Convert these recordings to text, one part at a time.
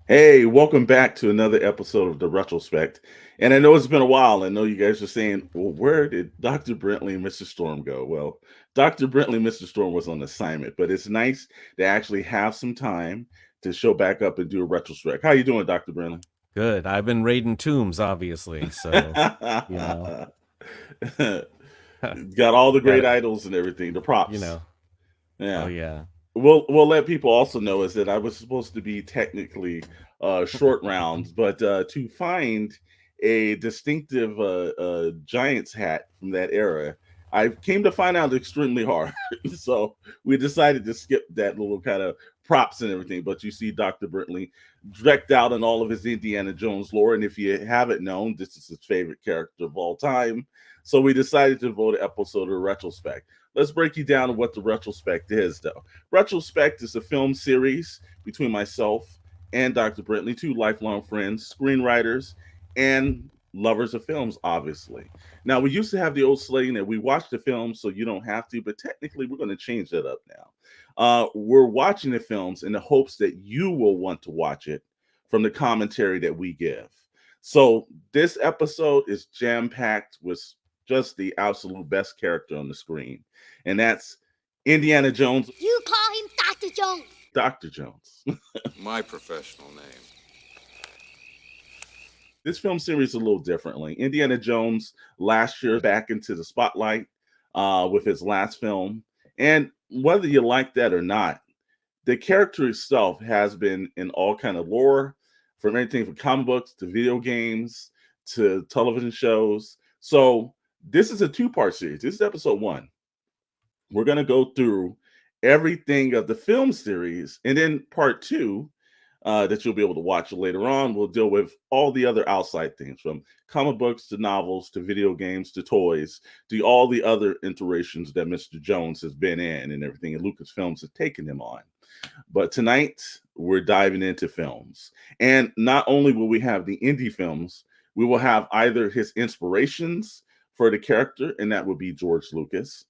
Hey, welcome back to another episode of the Retrospect. And I know it's been a while. I know you guys are saying, well, where did Dr. Brantley and Mr. Storm go? Well, Dr. Brantley and Mr. Storm was on assignment, but it's nice to actually have some time to show back up and do a retrospect. How you doing, Dr. Brantley? Good. I've been raiding tombs, obviously. So, you know, Got all the great gotta, idols and everything, the you props. know, oh Yeah. yeah. We'll let people also know is that I was supposed to be technically short rounds, but to find a distinctive Giants hat from that era, I came to find out extremely hard. So we decided to skip that little kind of props and everything. But you see Dr. Brentley decked out in all of his Indiana Jones lore, and if you haven't known, this is his favorite character of all time. So we decided to devote an episode of retrospect. Let's break you down to what the retrospect is, though. Retrospect is a film series between myself and Dr. Brentley, two lifelong friends, screenwriters, and lovers of films, obviously. Now, we used to have the old slaying that we watch the film so you don't have to, but technically, we're going to change that up now. We're watching the films in the hopes that you will want to watch it from the commentary that we give. So, this episode is jam packed with just the absolute best character on the screen, and that's Indiana Jones, You call him Dr. Jones. Dr. Jones. My professional name. This film series a little differently. Indiana Jones last year back into the spotlight with his last film. And whether you like that or not, the character itself has been in all kind of lore, from anything from comic books to video games to television shows. So this is a two-part series. This is episode one. We're going to go through everything of the film series, and then part two that you'll be able to watch later on will deal with all the other outside things, from comic books to novels to video games to toys to all the other iterations that Mr. Jones has been in and everything, and Lucasfilms has taken him on. But tonight we're diving into films, and not only will we have the indie films, we will have either his inspirations for the character, and that would be George Lucas,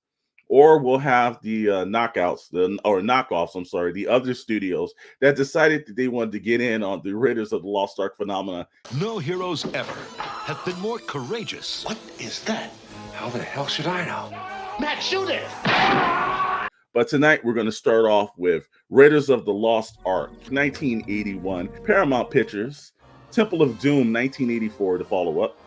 or we'll have the knockoffs. I'm sorry, the other studios that decided that they wanted to get in on the Raiders of the Lost Ark phenomena. No heroes ever have been more courageous. What is that? How the hell should I know? Matt, shoot it! But tonight we're going to start off with Raiders of the Lost Ark, 1981, Paramount Pictures, Temple of Doom, 1984 to follow up.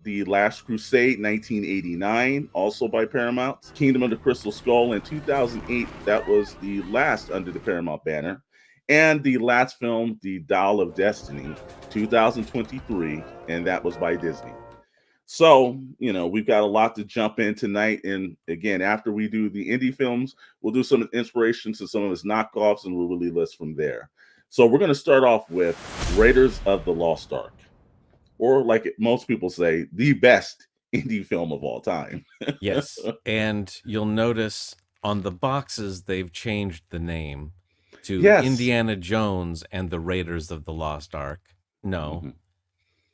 The Last Crusade, 1989, also by Paramount. Kingdom of the Crystal Skull in 2008, that was the last under the Paramount banner. And the last film, The Dial of Destiny, 2023, and that was by Disney. So, we've got a lot to jump in tonight. And again, after we do the indie films, we'll do some inspirations to some of his knockoffs, and we'll really list from there. So we're going to start off with Raiders of the Lost Ark, or like most people say, the best indie film of all time. Yes. And you'll notice on the boxes, they've changed the name to Yes. Indiana Jones and the Raiders of the Lost Ark. No.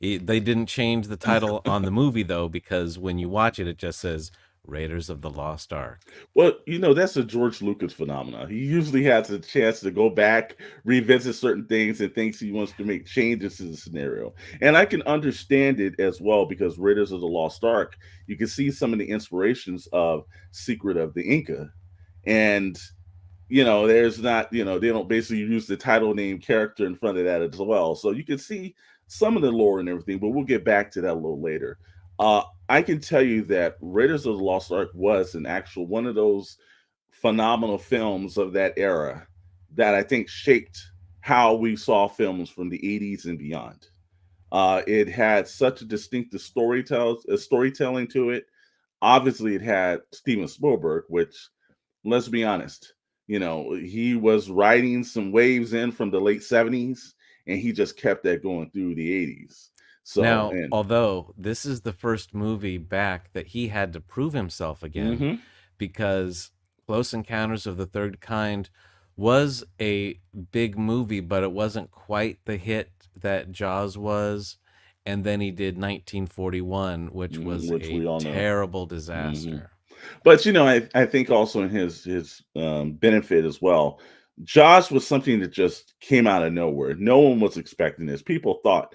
They didn't change the title on the movie, though, because when you watch it just says Raiders of the Lost Ark. Well, that's a George Lucas phenomenon. He usually has a chance to go back, revisit certain things, and thinks he wants to make changes to the scenario. And I can understand it as well, because Raiders of the Lost Ark, you can see some of the inspirations of Secret of the Inca. And, there's not, they don't basically use the title name character in front of that as well. So you can see some of the lore and everything, but we'll get back to that a little later. I can tell you that Raiders of the Lost Ark was an actual one of those phenomenal films of that era that I think shaped how we saw films from the 80s and beyond. It had such a distinctive storytelling to it. Obviously, it had Steven Spielberg, which, let's be honest, he was riding some waves in from the late 70s, and he just kept that going through the 80s. So now, although this is the first movie back that he had to prove himself again, because Close Encounters of the Third Kind was a big movie, but it wasn't quite the hit that Jaws was. And then he did 1941, which was a terrible disaster. But I think also in his benefit as well, Jaws was something that just came out of nowhere. No one was expecting this. People thought,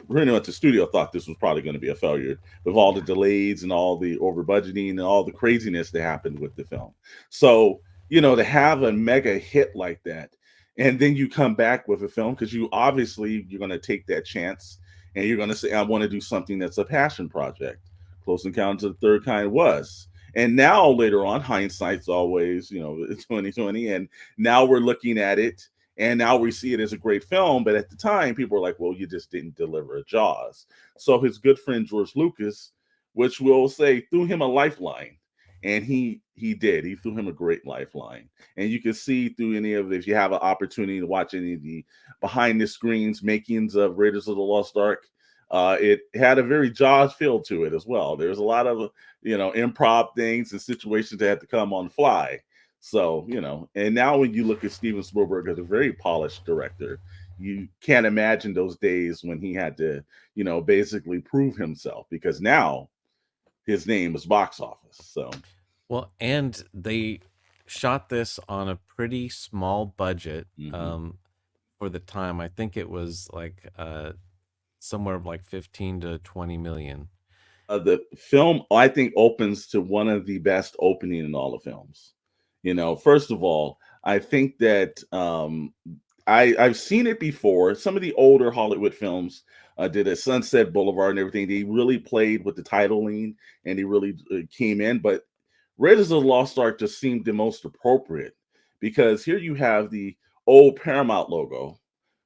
pretty much the studio thought this was probably going to be a failure with all the delays and all the over budgeting and all the craziness that happened with the film. So, to have a mega hit like that, and then you come back with a film because you're going to take that chance and you're going to say, I want to do something that's a passion project. Close Encounters of the Third Kind was. And now later on, hindsight's always, 2020. And now we're looking at it and now we see it as a great film. But at the time, people were like, well, you just didn't deliver a Jaws. So his good friend George Lucas, which we'll say, threw him a lifeline. And he did. He threw him a great lifeline. And you can see through any of it, if you have an opportunity to watch any of the behind the screens makings of Raiders of the Lost Ark, it had a very Jaws feel to it as well. There's a lot of improv things and situations that had to come on the fly. So and now when you look at Steven Spielberg as a very polished director, you can't imagine those days when he had to basically prove himself, because now his name is box office. So Well, and they shot this on a pretty small budget for the time. I think it was like somewhere like 15 to 20 million. The film, I think, opens to one of the best opening in all the films. First of all, I think that I've seen it before. Some of the older Hollywood films did a Sunset Boulevard and everything. They really played with the titling and they really came in. But Raiders of the Lost Ark just seemed the most appropriate, because here you have the old Paramount logo,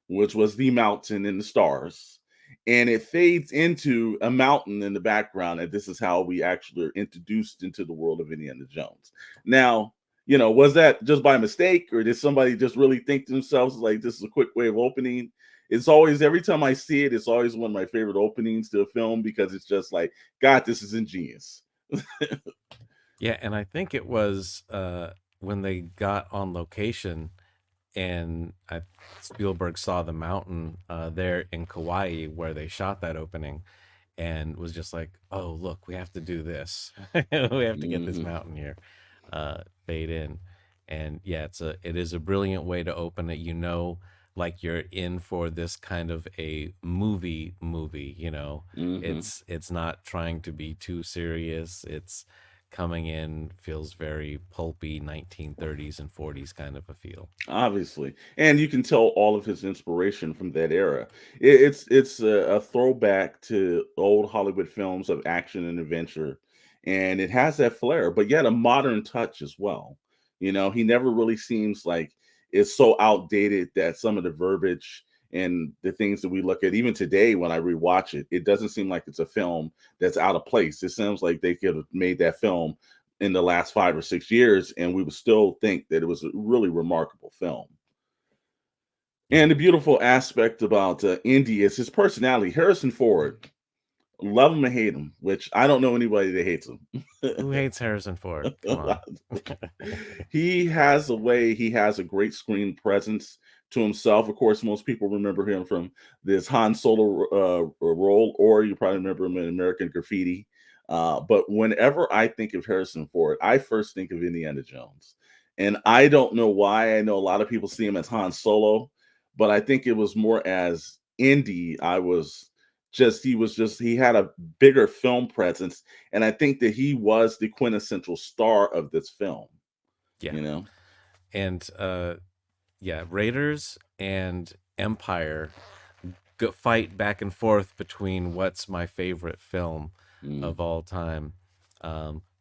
which was the mountain and the stars, and it fades into a mountain in the background. And this is how we actually are introduced into the world of Indiana Jones. Now, was that just by mistake, or did somebody just really think to themselves, like, this is a quick way of opening? It's always, every time I see it, it's always one of my favorite openings to a film, because it's just like, God, this is ingenious. Yeah, and I think it was when they got on location and Spielberg saw the mountain there in Kauai where they shot that opening, and was just like, oh, look, we have to do this. We have to get this mountain here, fade in. And yeah, it is a brilliant way to open it. Like you're in for this kind of a movie. It's not trying to be too serious. It's coming in, feels very pulpy 1930s and 40s kind of a feel. Obviously, and you can tell all of his inspiration from that era. It's a throwback to old Hollywood films of action and adventure, and it has that flair, but yet a modern touch as well. He never really seems like it's so outdated that some of the verbiage and the things that we look at, even today when I rewatch it, it doesn't seem like it's a film that's out of place. It seems like they could have made that film in the last 5 or 6 years, and we would still think that it was a really remarkable film. And the beautiful aspect about Indy is his personality. Harrison Ford, love him or hate him, which I don't know anybody that hates him. Who hates Harrison Ford? Come on. He has a great screen presence to himself. Of course, most people remember him from this Han Solo role, or you probably remember him in American Graffiti. But whenever I think of Harrison Ford, I first think of Indiana Jones. And I don't know why. I know a lot of people see him as Han Solo, but I think it was more as Indy. He had a bigger film presence. And I think that he was the quintessential star of this film. Yeah. And Raiders and Empire fight back and forth between what's my favorite film of all time,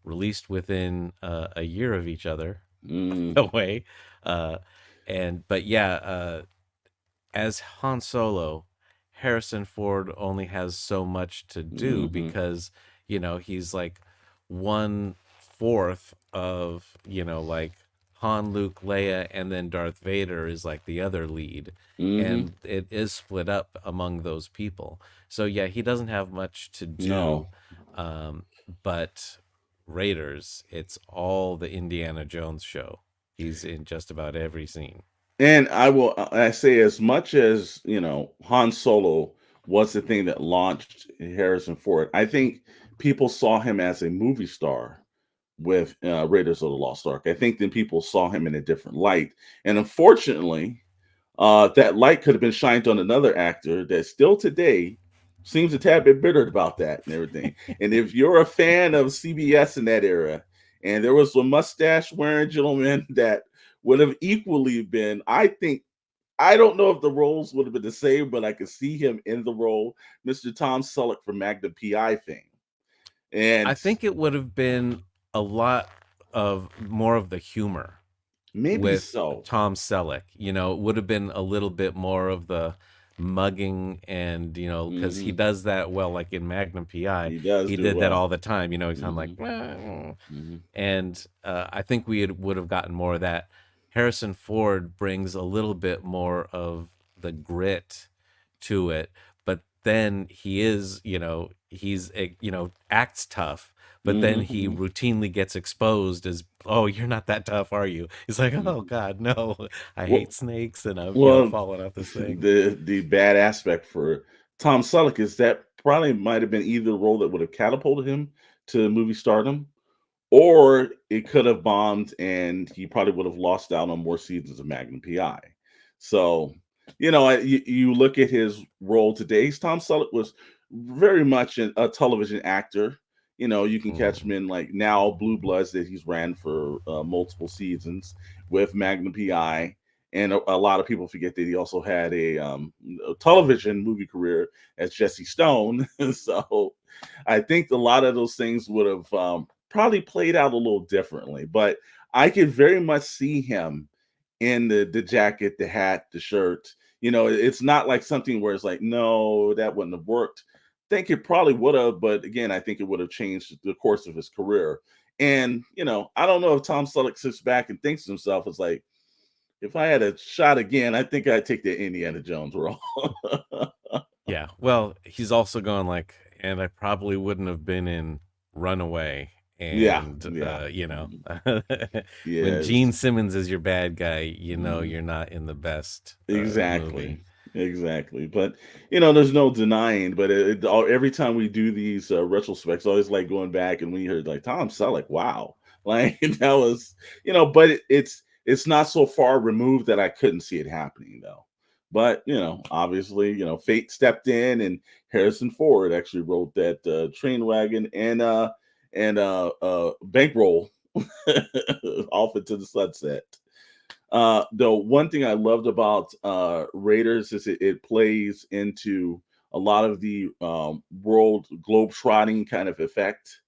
released within a year of each other. No way. As Han Solo, Harrison Ford only has so much to do because he's like 1/4 of like Han, Luke, Leia, and then Darth Vader is like the other lead, and it is split up among those people. So yeah, he doesn't have much to do. No. But Raiders, it's all the Indiana Jones show. He's in just about every scene. And I say, as much as Han Solo was the thing that launched Harrison Ford, I think people saw him as a movie star with Raiders of the Lost Ark. I think then people saw him in a different light, and unfortunately, that light could have been shined on another actor that still today seems a tad bit bitter about that and everything. And if you're a fan of CBS in that era, and there was a mustache wearing gentleman that would have equally been, I don't know if the roles would have been the same, but I could see him in the role, Mr. Tom Selleck from Magnum PI fame. And I think it would have been a lot of more of the humor maybe with so. Tom Selleck. You know, it would have been a little bit more of the mugging, and because he does that well, like in Magnum PI, He does he do did that well. all the time. He's kind of like, and I think we would have gotten more of that. Harrison Ford brings a little bit more of the grit to it, but then he is, he's acts tough, but then he routinely gets exposed as, oh, you're not that tough, are you? He's like, oh God, no, I hate snakes, and I've fallen off this thing. The bad aspect for Tom Selleck is that probably might have been either role that would have catapulted him to movie stardom, or it could have bombed and he probably would have lost out on more seasons of Magnum PI. So, you look at his role today. Tom Selleck was very much a television actor. You can catch him in like now Blue Bloods that he's ran for multiple seasons with Magnum PI. And a lot of people forget that he also had a television movie career as Jesse Stone. So I think a lot of those things would have probably played out a little differently. But I could very much see him in the jacket, the hat, the shirt. It's not like something where it's like, no, that wouldn't have worked. I think it probably would have, but again, I think it would have changed the course of his career. And, I don't know if Tom Selleck sits back and thinks to himself, it's like, if I had a shot again, I think I'd take the Indiana Jones role. Yeah, well, he's also going like, and I probably wouldn't have been in Runaway. And when Gene Simmons is your bad guy, you're not in the best movie. Exactly. But there's no denying. But every time we do these retrospects, I always like going back and we heard like Tom Selleck, wow, like that was But it's not so far removed that I couldn't see it happening though. But obviously, fate stepped in, and Harrison Ford actually wrote that train wagon and bankroll off into the sunset. The one thing I loved about Raiders is it plays into a lot of the world globe-trotting kind of effect.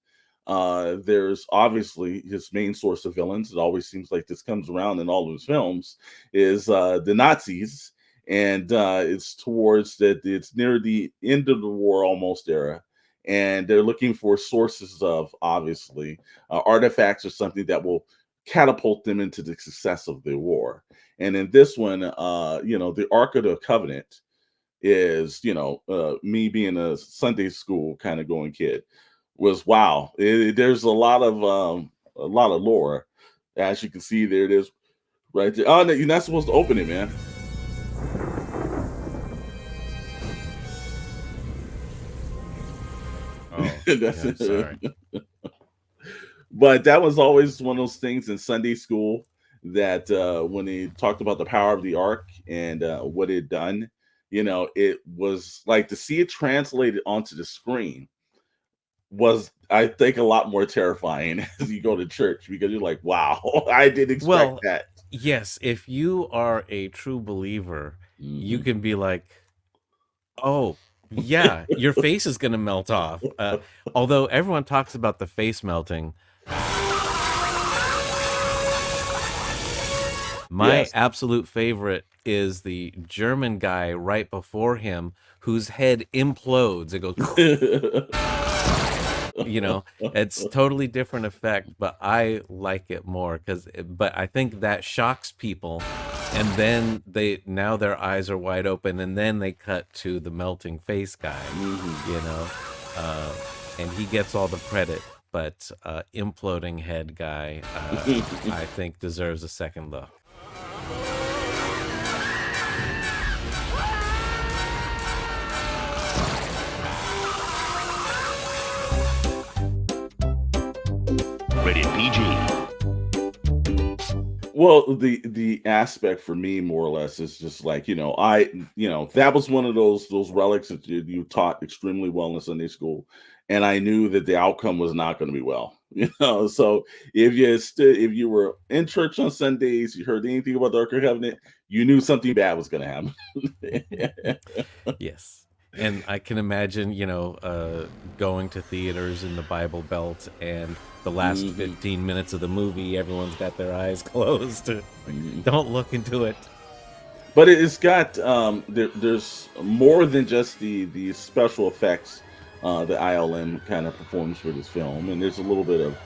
There's obviously his main source of villains. It always seems like this comes around in all of his films is the Nazis, and it's towards that. It's near the end of the war almost era. And they're looking for sources of, obviously, artifacts or something that will catapult them into the success of the war. And in this one, the Ark of the Covenant is, me being a Sunday school kind of going kid, was wow. There's a lot of lore. As you can see, there it is, right there. Oh, no, you're not supposed to open it, man. That's I'm sorry. But that was always one of those things in Sunday school that when they talked about the power of the Ark and what it done, it was like to see it translated onto the screen was, I think, a lot more terrifying as you go to church, because you're like, wow, I didn't expect that. Yes, if you are a true believer, you can be like, oh, yeah, your face is going to melt off. Although everyone talks about the face melting, my absolute favorite is the German guy right before him whose head implodes. It goes, it's totally different effect, but I like it more but I think that shocks people. And then now their eyes are wide open, and then they cut to the melting face guy, and he gets all the credit, but imploding head guy, I think deserves a second look. Rated PG. Well, the aspect for me more or less is just like, that was one of those relics that you taught extremely well in Sunday school, and I knew that the outcome was not going to be well. So if you were in church on Sundays, you heard anything about the Ark of Covenant, you knew something bad was going to happen. Yes. And I can imagine, going to theaters in the Bible Belt, and the last 15 minutes of the movie, everyone's got their eyes closed. Don't look into it. But it's got there's more than just the special effects that ILM kind of performs for this film, and there's a little bit of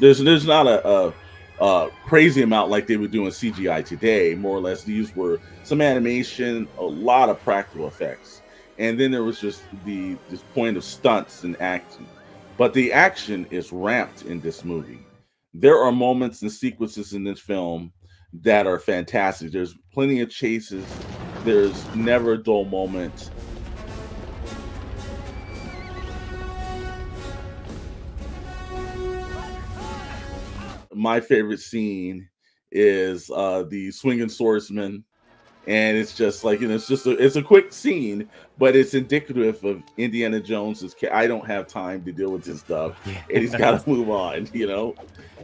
there's not a crazy amount like they would do in CGI today. More or less, these were some animation, a lot of practical effects, and then there was just this point of stunts and action. But the action is ramped in this movie. There are moments and sequences in this film that are fantastic. There's plenty of chases. There's never a dull moment. My favorite scene is the swinging swordsman, and it's just like it's a quick scene, but it's indicative of Indiana Jones's. I don't have time to deal with this stuff, and he's got to move on,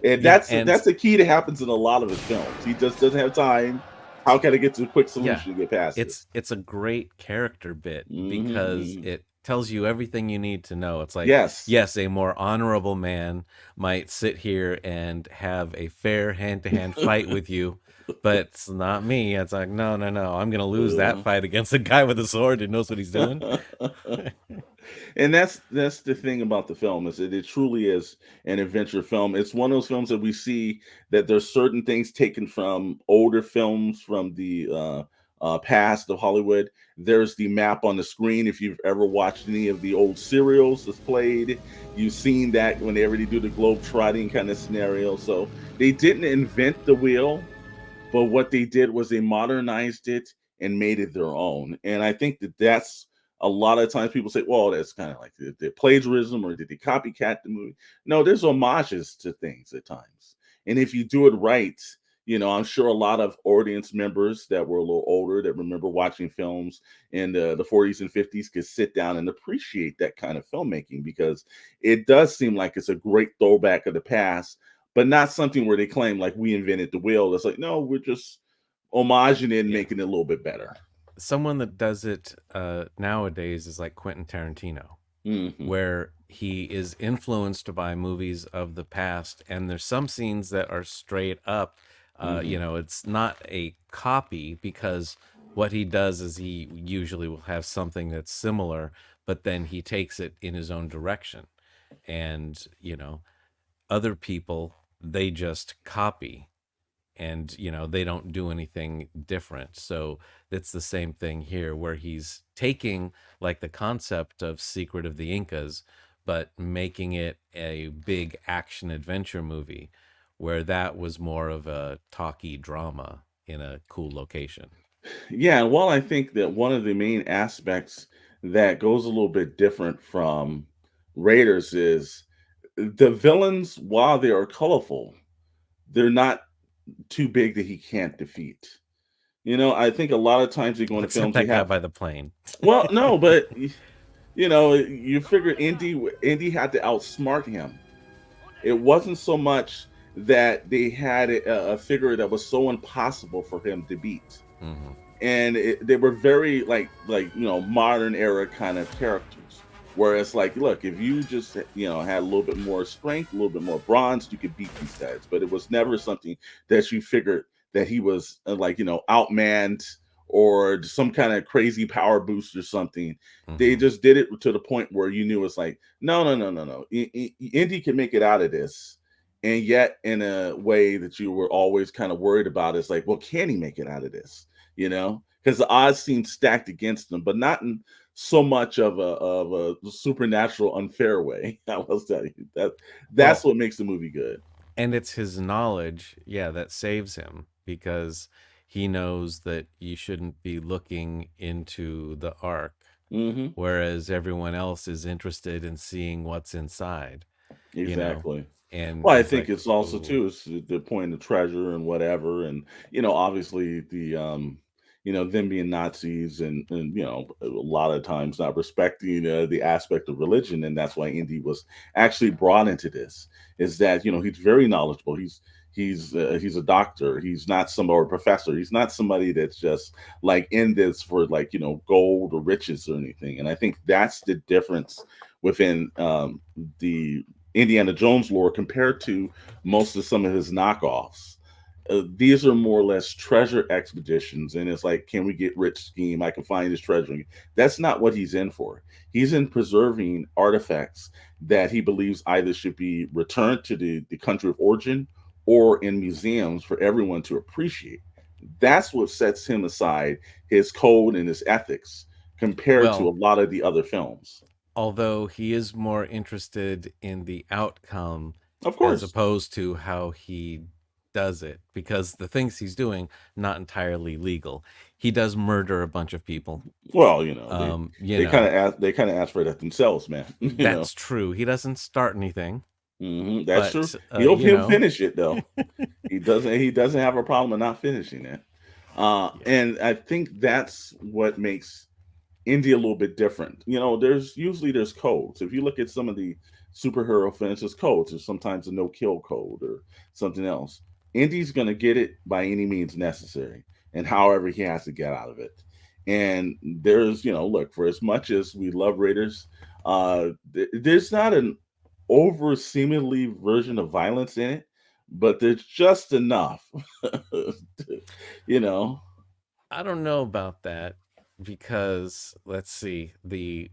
And that's the key that happens in a lot of his films. He just doesn't have time. How can I get to a quick solution to get past it? It's a great character bit because it tells you everything you need to know. It's like, yes, a more honorable man might sit here and have a fair hand-to-hand fight with you, but it's not me. It's like, no, I'm going to lose that fight against a guy with a sword who knows what he's doing. And that's the thing about the film, is that it truly is an adventure film. It's one of those films that we see that there's certain things taken from older films from the past of Hollywood. There's the map on the screen. If you've ever watched any of the old serials that's played, you've seen that when they already do the globe trotting kind of scenario. So they didn't invent the wheel, but what they did was they modernized it and made it their own. And I think that's a lot of times people say, well, that's kind of like the plagiarism, or did they copycat the movie? No, there's homages to things at times. And if you do it right, I'm sure a lot of audience members that were a little older that remember watching films in the 40s and 50s could sit down and appreciate that kind of filmmaking, because it does seem like it's a great throwback of the past, but not something where they claim like we invented the wheel. It's like, no, we're just homaging it and making it a little bit better. Someone that does it nowadays is like Quentin Tarantino, where he is influenced by movies of the past, and there's some scenes that are straight up, it's not a copy, because what he does is he usually will have something that's similar, but then he takes it in his own direction. And, other people, they just copy, and they don't do anything different. So it's the same thing here, where he's taking like the concept of Secret of the Incas, but making it a big action adventure movie, where that was more of a talky drama in a cool location. Yeah, well, I think that one of the main aspects that goes a little bit different from Raiders is the villains, while they are colorful, they're not too big that he can't defeat. I think a lot of times you go into films, that guy by the plane. Well, no, but you figure Indy had to outsmart him. It wasn't so much that they had a figure that was so impossible for him to beat, and they were very like modern era kind of characters. Where it's like, look, if you just had a little bit more strength, a little bit more bronze, you could beat these guys. But it was never something that you figured that he was outmanned or some kind of crazy power boost or something. They just did it to the point where you knew it's like, no. Indy can make it out of this. And yet in a way that you were always kind of worried about, it's like, well, can he make it out of this? Because the odds seem stacked against him, but not in so much of a supernatural unfair way. I will tell you that's what makes the movie good. And it's his knowledge, that saves him, because he knows that you shouldn't be looking into the Ark, whereas everyone else is interested in seeing what's inside. Exactly. And Well, I it's think like, it's also oh, too is the point of treasure and whatever, and obviously them being Nazis and a lot of times not respecting the aspect of religion, and that's why Indy was actually brought into this. Is that he's very knowledgeable. He's a doctor. He's not some or a professor. He's not somebody that's just like in this for like gold or riches or anything. And I think that's the difference within the Indiana Jones lore compared to most of some of his knockoffs. These are more or less treasure expeditions, and it's like, can we get rich scheme? I can find this treasure. That's not what he's in for. He's in preserving artifacts that he believes either should be returned to the country of origin or in museums for everyone to appreciate. That's what sets him aside, his code and his ethics, compared to a well, lot of the other films. although he is more interested in the outcome Of as course. opposed to how he does it, because the things he's doing not entirely legal. He does murder a bunch of people. Well, You they kind know, of ask for that themselves, man. that's true. He doesn't start anything, That's true. but He'll finish it though. He doesn't have a problem with not finishing it. yeah. And I think that's what makes India a little bit different. There's codes. If you look at some of the superhero films, there's codes. There's sometimes a no kill code or something else. Indy's gonna get it by any means necessary, and however he has to get out of it. And there's, look, for as much as we love Raiders, there's not an over seemingly version of violence in it, but there's just enough. you know. I don't know about that because let's see, the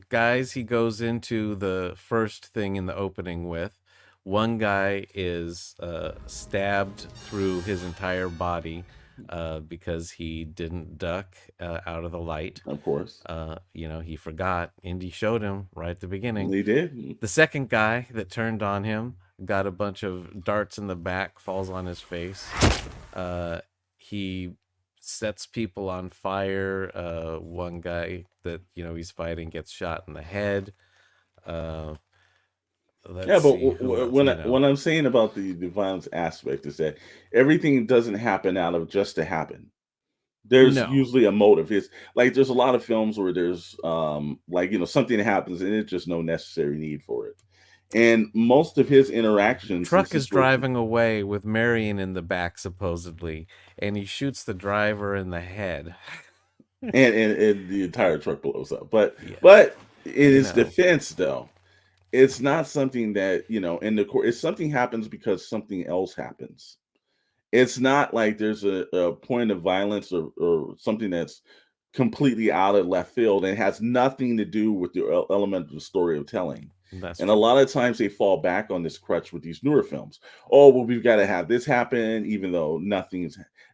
guys he goes into the first thing in the opening with, one guy is stabbed through his entire body because he didn't duck out of the light. Of course. He forgot. Indy showed him right at the beginning. He did. The second guy that turned on him got a bunch of darts in the back, falls on his face. He sets people on fire. One guy that he's fighting gets shot in the head. Yeah, Let's but see who else. what I'm saying about the violence aspect is that everything doesn't happen out of just to happen. There's No, usually a motive. It's like there's a lot of films where there's something happens and it's just no necessary need for it. And most of his interactions, his truck is situation, driving away with Marion in the back supposedly, and he shoots the driver in the head. and the entire truck blows up. But Yeah, in you his know. defense, though, it's not something that in the court. If something happens because something else happens. It's not like there's a point of violence or something that's completely out of left field and has nothing to do with the element of the story of telling. That's And a true. lot of times they fall back on this crutch with these newer films. Oh, well, we've got to have this happen, even though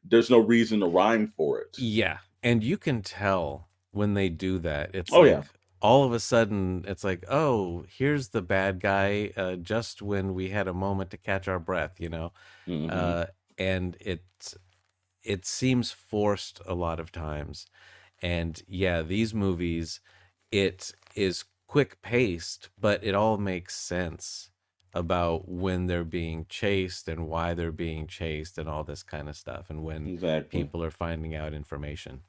there's no reason to rhyme for it. Yeah, and you can tell when they do that. It's Oh, like yeah. all of a sudden, it's like, oh, here's the bad guy. Just when we had a moment to catch our breath. hmm Uh, and it seems forced a lot of times. And yeah, these movies, it is quick paced, but it all makes sense about when they're being chased and why they're being chased and all this kind of stuff, and when Exactly. people are finding out information.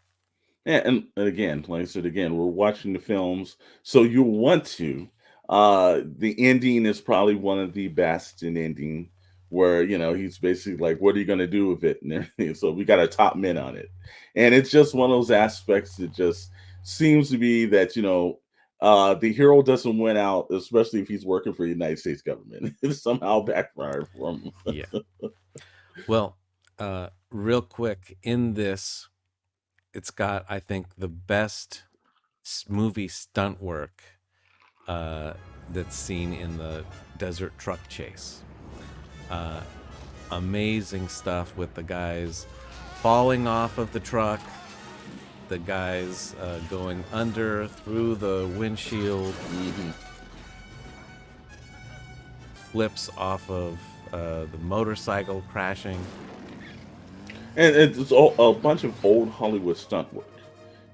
Yeah, and again, like I said, again, we're watching the films, so you want to. The ending is probably one of the best in ending, where he's basically like, "What are you going to do with it?" And everything. So we got a top men on it, and it's just one of those aspects that just seems to be that the hero doesn't win out, especially if he's working for the United States government. It somehow backfired for him. Yeah. Well, real quick, in this, it's got, I think, the best movie stunt work that's seen in the desert truck chase. Uh, Amazing stuff with the guys falling off of the truck, the guys going under through the windshield, Mhm. flips off of the motorcycle crashing. And it's a bunch of old Hollywood stunt work.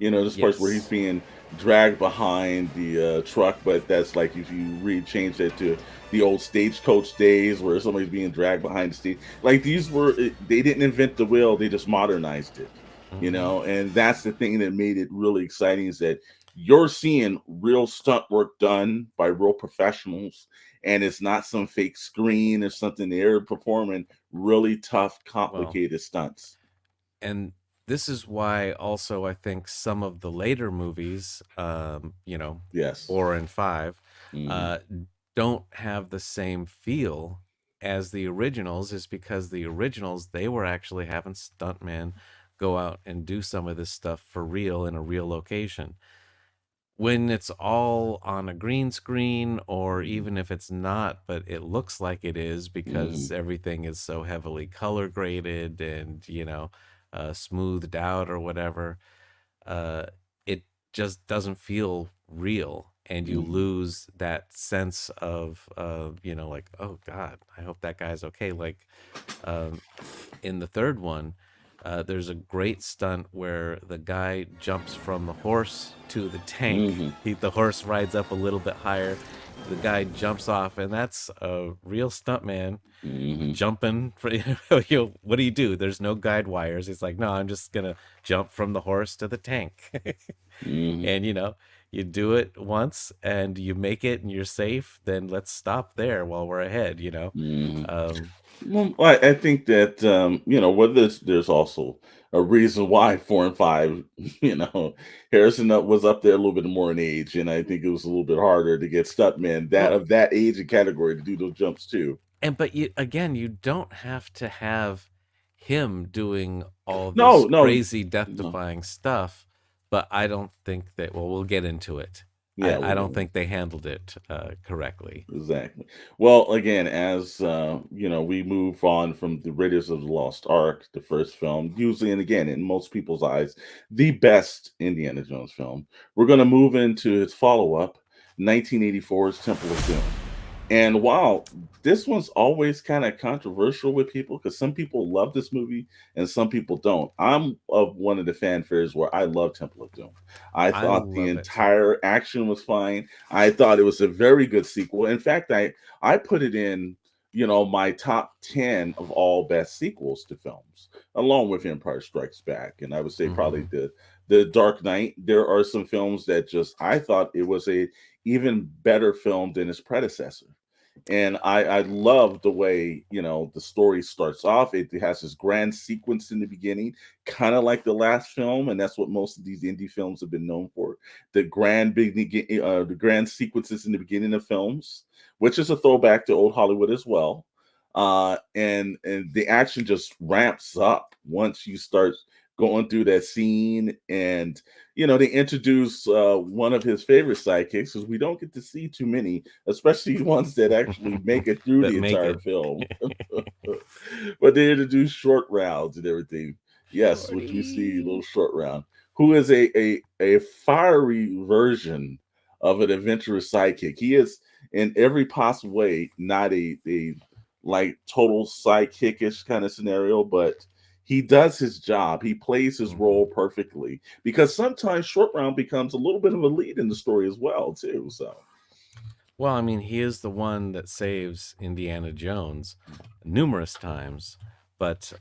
This part where he's Yes. being dragged behind the truck, but that's like if you change that to the old stagecoach days where somebody's being dragged behind the stage. Like they didn't invent the wheel, they just modernized it. Hmm. And that's the thing that made it really exciting is that you're seeing real stunt work done by real professionals, and it's not some fake screen or something. They're performing really tough, Well, complicated stunts. and this is why also I think some of the later movies, Yes. 4 and 5, Hmm. uh, don't have the same feel as the originals, is because the originals, they were actually having stuntmen go out and do some of this stuff for real in a real location. When it's all on a green screen, or even if it's not, but it looks like it is because Hmm. everything is so heavily color graded and, smoothed out or whatever, uh, it just doesn't feel real. And you Hmm. lose that sense of, like, oh God, I hope that guy's okay. Like, um, in the third one, there's a great stunt where the guy jumps from the horse to the tank. Hmm. The horse rides up a little bit higher. The guy jumps off, and that's a real stuntman Hmm. jumping. What do you do? There's no guide wires. It's like, no, I'm just gonna jump from the horse to the tank. Hmm. And you do it once and you make it and you're safe. Then let's stop there while we're ahead. Hmm. Um, Well, I think that whether there's also a reason why 4 and 5, Harrison was up there a little bit more in age, and I think it was a little bit harder to get stuntmen that well, of that age and category to do those jumps too. but you don't have to have him doing all No, this no, crazy no. death-defying stuff, but I don't think that. Well, we'll get into it. Yeah, I we'll don't go. think they handled it correctly. Exactly. Well, again, as we move on from the Raiders of the Lost Ark, the first film, usually and again in most people's eyes, the best Indiana Jones film. We're going to move into his follow-up, 1984's Temple of Doom. And while this one's always kind of controversial with people, because some people love this movie and some people don't. I'm of one of the fanfares where I love Temple of Doom. I I thought the love it. entire action was fine. I thought it was a very good sequel. In fact, I put it in, my top 10 of all best sequels to films, along with Empire Strikes Back. And I would say probably Hmm. the Dark Knight. There are some films that just I thought it was a even better film than its predecessor. And I love the way the story starts off. It has this grand sequence in the beginning, kind of like the last film, and that's what most of these indie films have been known for. The grand sequences in the beginning of films, which is a throwback to old Hollywood as well. And the action just ramps up once you start going through that scene. And they introduce one of his favorite sidekicks, because we don't get to see too many, especially ones that actually make it through That the make entire it. film. But they introduce short rounds and everything. Yes, which we see little Shorty. short round, who is a fiery version of an adventurous sidekick. He is in every possible way not a like total sidekickish kind of scenario, but he does his job. He plays his role Mhm. perfectly, because sometimes short round becomes a little bit of a lead in the story as well too. So Well, I mean, he is the one that saves Indiana Jones numerous times. But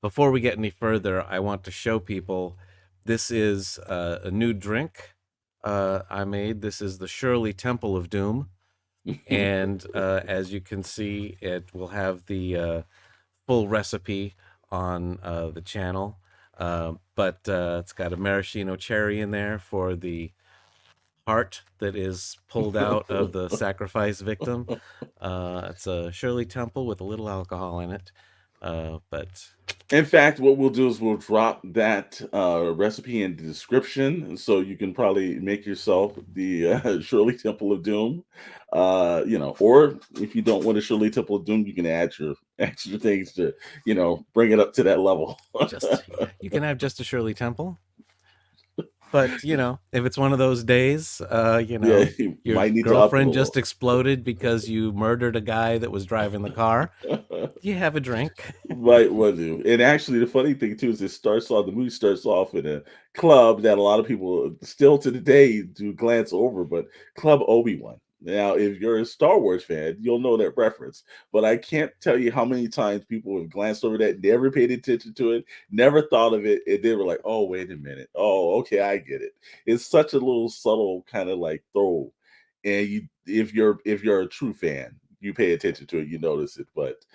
before we get any further, I want to show people this is a new drink I made. This is the Shirley Temple of Doom. And as you can see, it will have the full recipe on the channel. But it's got a maraschino cherry in there for the heart that is pulled out of the sacrifice victim. It's a Shirley Temple with a little alcohol in it. But in fact, what we'll do is we'll drop that recipe in the description, so you can probably make yourself the Shirley Temple of Doom. Or if you don't want a Shirley Temple of Doom, you can add your extra things to, bring it up to that level. just, yeah, you can have just a Shirley Temple. But if it's one of those days, Yeah, you your might need to up it a girlfriend little. just exploded because you murdered a guy that was driving the car, you have a drink. Might want to. And actually, the funny thing too is the movie starts off in a club that a lot of people still to the day do glance over, but Club Obi-Wan. Now, if you're a Star Wars fan, you'll know that reference. But I can't tell you how many times people have glanced over that, never paid attention to it, never thought of it, and they were like, "Oh, wait a minute. Oh, okay, I get it." It's such a little subtle kind of like throw, and if you're a true fan, you pay attention to it, you notice it. But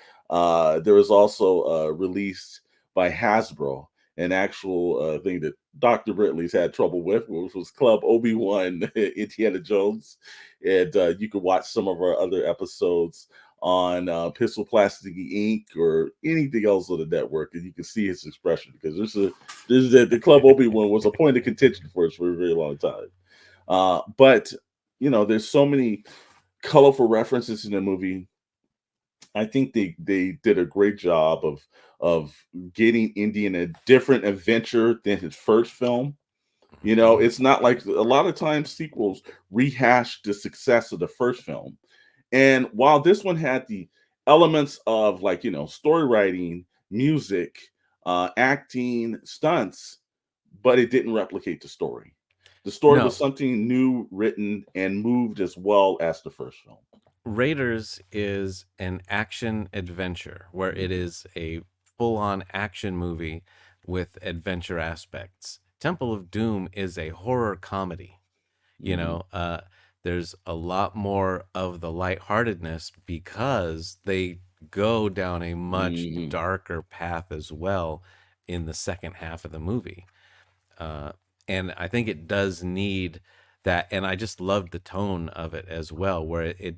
there was also released by Hasbro an actual thing that Dr. Brentley's had trouble with, which was Club Obi-Wan Indiana Jones. And you can watch some of our other episodes on Pistol Plastic Inc. or anything else on the network, and you can see his expression because the Club Obi-Wan was a point of contention for us for a very long time. But there's so many colorful references in the movie. I think they did a great job of getting Indy in a different adventure than his first film. It's not like a lot of times sequels rehash the success of the first film. And while this one had the elements of story writing, music, acting, stunts, but it didn't replicate the story. The story was No, something new, written, and moved as well as the first film. Raiders is an action adventure where it is a full-on action movie with adventure aspects. Temple of Doom is a horror comedy. There's a lot more of the lightheartedness because they go down a much Mhm. darker path as well in the second half of the movie. Uh, and I think it does need that. And I just love the tone of it as well, where it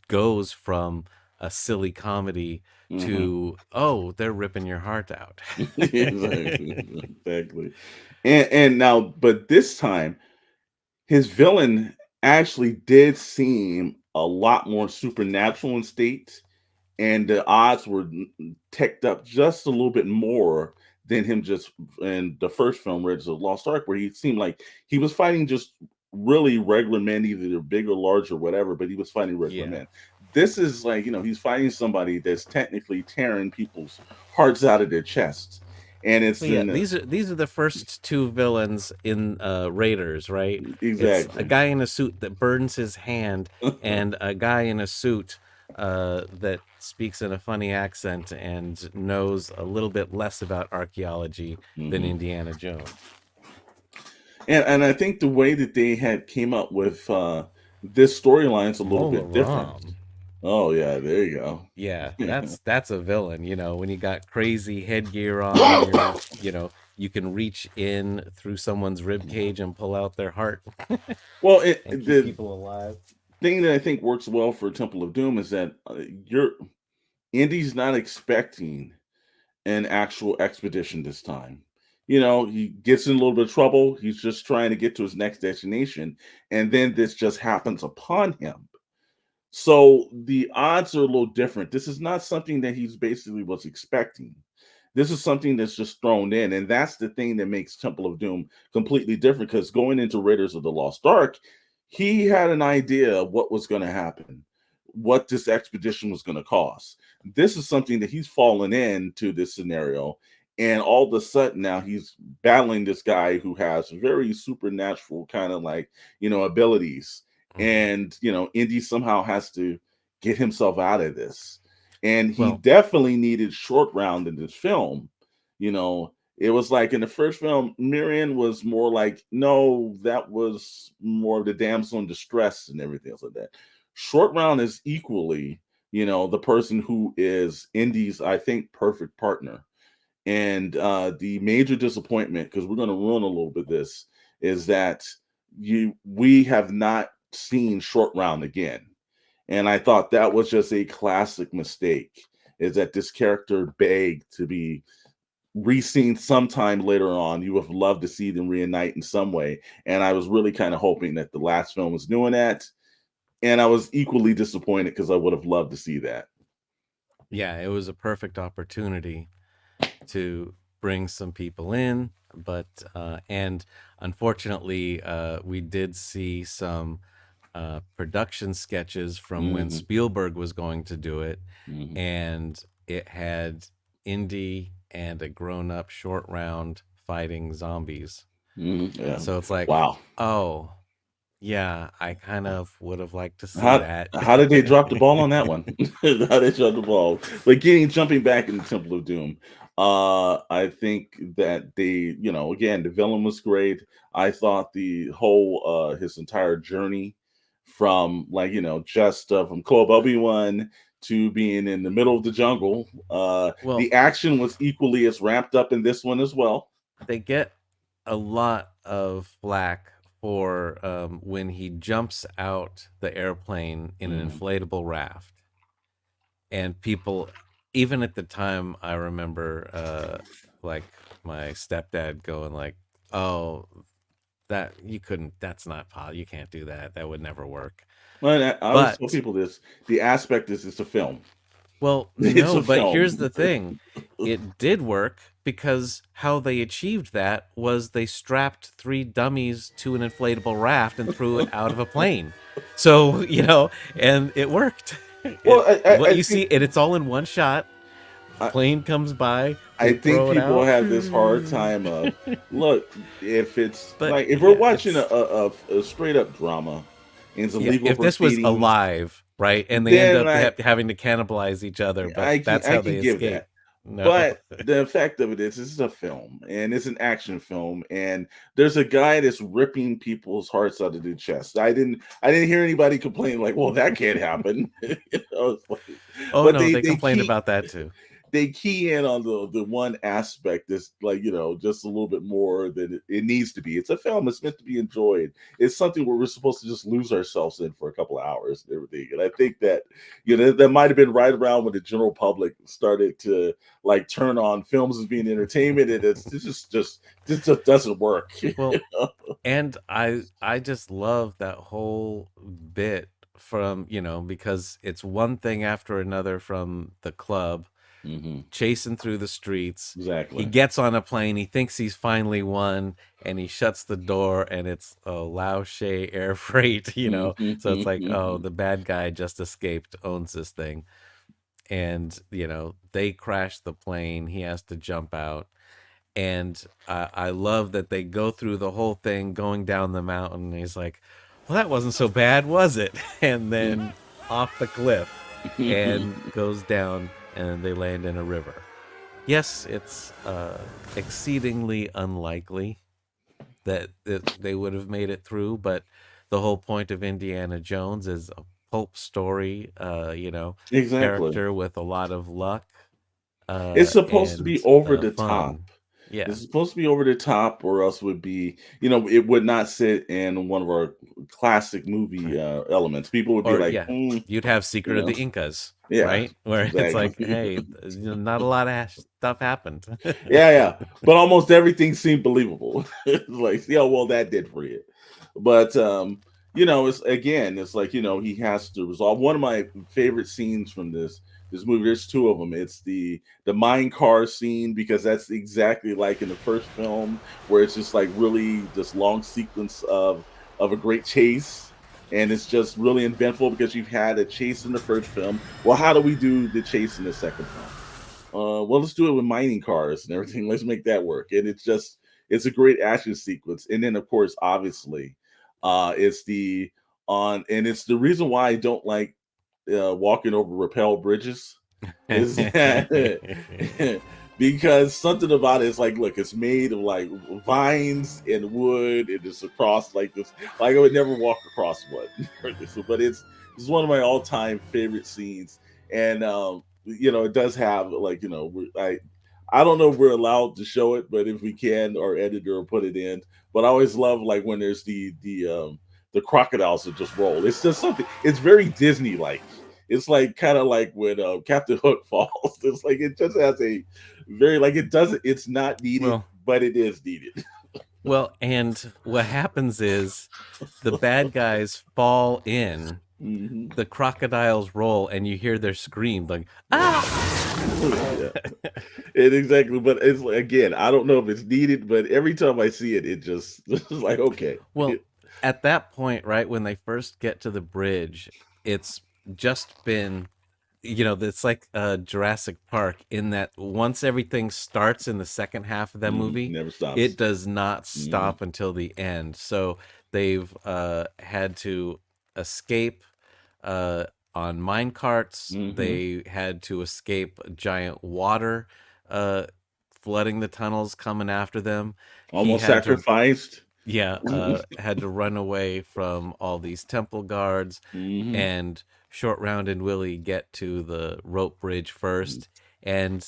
goes from a silly comedy Mhm. to, oh, they're ripping your heart out. Exactly. Exactly. And now, but this time, his villain actually did seem a lot more supernatural in state, and the odds were teched up just a little bit more than him just in the first film, Raiders of the Lost Ark, where he seemed like he was fighting just really regular men, either they're big or large or whatever, but he was fighting regular Yeah. men. This is like, he's fighting somebody that's technically tearing people's hearts out of their chests. And it's Well, yeah, in these are the first two villains in Raiders, right? It's a exactly. guy in a suit that burns his hand, and a guy in a suit that speaks in a funny accent and knows a little bit less about archaeology than Mhm. Indiana Jones. And I think the way that they had came up with this storyline's a little Mola bit different. Ram. Oh yeah, there you go. Yeah, that's a villain, when you got crazy headgear on and you can reach in through someone's rib cage and pull out their heart Well, and keep the people alive. thing that I think works well for Temple of Doom is that you're Indy's not expecting an actual expedition this time. He gets in a little bit of trouble. He's just trying to get to his next destination, and then this just happens upon him. So the odds are a little different. This is not something that he's basically was expecting. This is something that's just thrown in, and that's the thing that makes Temple of Doom completely different. Because going into Raiders of the Lost Ark, he had an idea of what was going to happen, what this expedition was going to cost. This is something that he's fallen into this scenario, and all of a sudden now he's battling this guy who has very supernatural kind of abilities, Mhm. and Indy somehow has to get himself out of this, and he Well, definitely needed short round in this film. It was like in the first film, Miriam was more like, no, that was more of the damsel in distress and everything else like that. Short round is equally, the person who is Indy's, I think, perfect partner. And the major disappointment, because we're going to ruin a little bit of this, is that we have not seen short round again. And I thought that was just a classic mistake, is that this character begged to be re-seen sometime later on. You would have loved to see them reunite in some way. And I was really kind of hoping that the last film was doing that. And I was equally disappointed because I would have loved to see that. yeah, it was a perfect opportunity to brings some people in, but and unfortunately, we did see some production sketches from when Spielberg was going to do it, and it had Indy and a grown-up short round fighting zombies. Yeah. So it's like, Wow. oh, yeah, I kind of would have liked to see How that. how did they drop the ball on that one? How they drop the ball? Like jumping back in the Temple of Doom. I think that they, again, the villain was great. I thought the whole his entire journey from just from Club Obi-Wan to being in the middle of the jungle. Well, The action was equally as ramped up in this one as well. they get a lot of flack for when he jumps out the airplane in an inflatable raft, and people, even at the time, I remember like my stepdad going like, "Oh, that you couldn't. That's not possible. You can't do that. That would never work." Well, I always tell But people this: the aspect is it's a film. well, It's no, a but here's film. the thing. It did work because how they achieved that was they strapped 3 dummies to an inflatable raft and threw it out of a plane. So, and it worked. Well, What I you see, think and it's all in one shot. I, Plane comes by, I they think throw it people out. have this hard time of look if it's But like if we're yeah, watching it's a straight up drama and it's a yeah, legal if this was proceedings, alive, right, and they end then up having to cannibalize each other, but that's I how can they give escape. that. No. But the effect of it is this is a film and it's an action film and there's a guy that's ripping people's hearts out of their chest. I didn't hear anybody complain like, well, that can't happen. It's like, Oh but no, they they complained keep about that too. they key in on the one aspect that's like just a little bit more than it needs to be. It's a film. It's meant to be enjoyed. It's something where we're supposed to just lose ourselves in for a couple of hours and everything. And I think that that might have been right around when the general public started to like turn on films as being entertainment, and this just doesn't work. Well, and I just love that whole bit from, because it's one thing after another from the club chasing through the streets. He Exactly. gets on a plane, he thinks he's finally won, and he shuts the door and it's a Lao She air freight, So it's like, oh, the bad guy just escaped, owns this thing. And, they crash the plane, he has to jump out. And I love that they go through the whole thing going down the mountain. And he's like, well, that wasn't so bad, was it? And then off the cliff and goes down and they land in a river. Yes, it's exceedingly unlikely that they would have made it through, but the whole point of Indiana Jones is a pulp story, Exactly. character with a lot of luck. It's supposed to be over the top. Fun. Yeah. It's supposed to be over the top, or else would be, it would not sit in one of our classic movie elements. People would be Or like, yeah, you'd have Secret of the Incas, yeah, right? Where it's like, exactly. hey, not a lot of stuff happened. Yeah, but almost everything seemed believable. It's like, yeah, well, that did for you. But it's like, he has to resolve. One of my favorite scenes from this movie, there's 2 of them. It's the mine car scene, because that's exactly like in the first film, where it's just like really this long sequence of a great chase, and it's just really eventful because you've had a chase in the first film. Well, how do we do the chase in the second film? Well, let's do it with mining cars and everything. Let's make that work. And it's a great action sequence. And then, of course, obviously, it's it's the reason why I don't like walking over rappel bridges is that because something about it is like, look, it's made of like vines and wood, and it's across like this. Like I would never walk across one, but it's one of my all-time favorite scenes. And it does have like I don't know if we're allowed to show it, but if we can, our editor will put it in. But I always love like when there's the crocodiles that just roll. It's just something. It's very Disney like. It's like kind of like when Captain Hook falls. It's like it just has a very like it doesn't. It's not needed, but it is needed. Well, and what happens is the bad guys fall in. The crocodiles roll, and you hear their scream like, ah! Yeah. It exactly, but it's like, again, I don't know if it's needed, but every time I see it, it just it's like okay. Well, at that point, right when they first get to the bridge, it's just been, it's like Jurassic Park in that once everything starts in the second half of that movie, Never stops. it does not stop until the end. So they've had to escape on mine carts. They had to escape giant water flooding the tunnels coming after them. Almost had to sacrificed. had to run away from all these temple guards, and Short Round and Willie get to the rope bridge first, and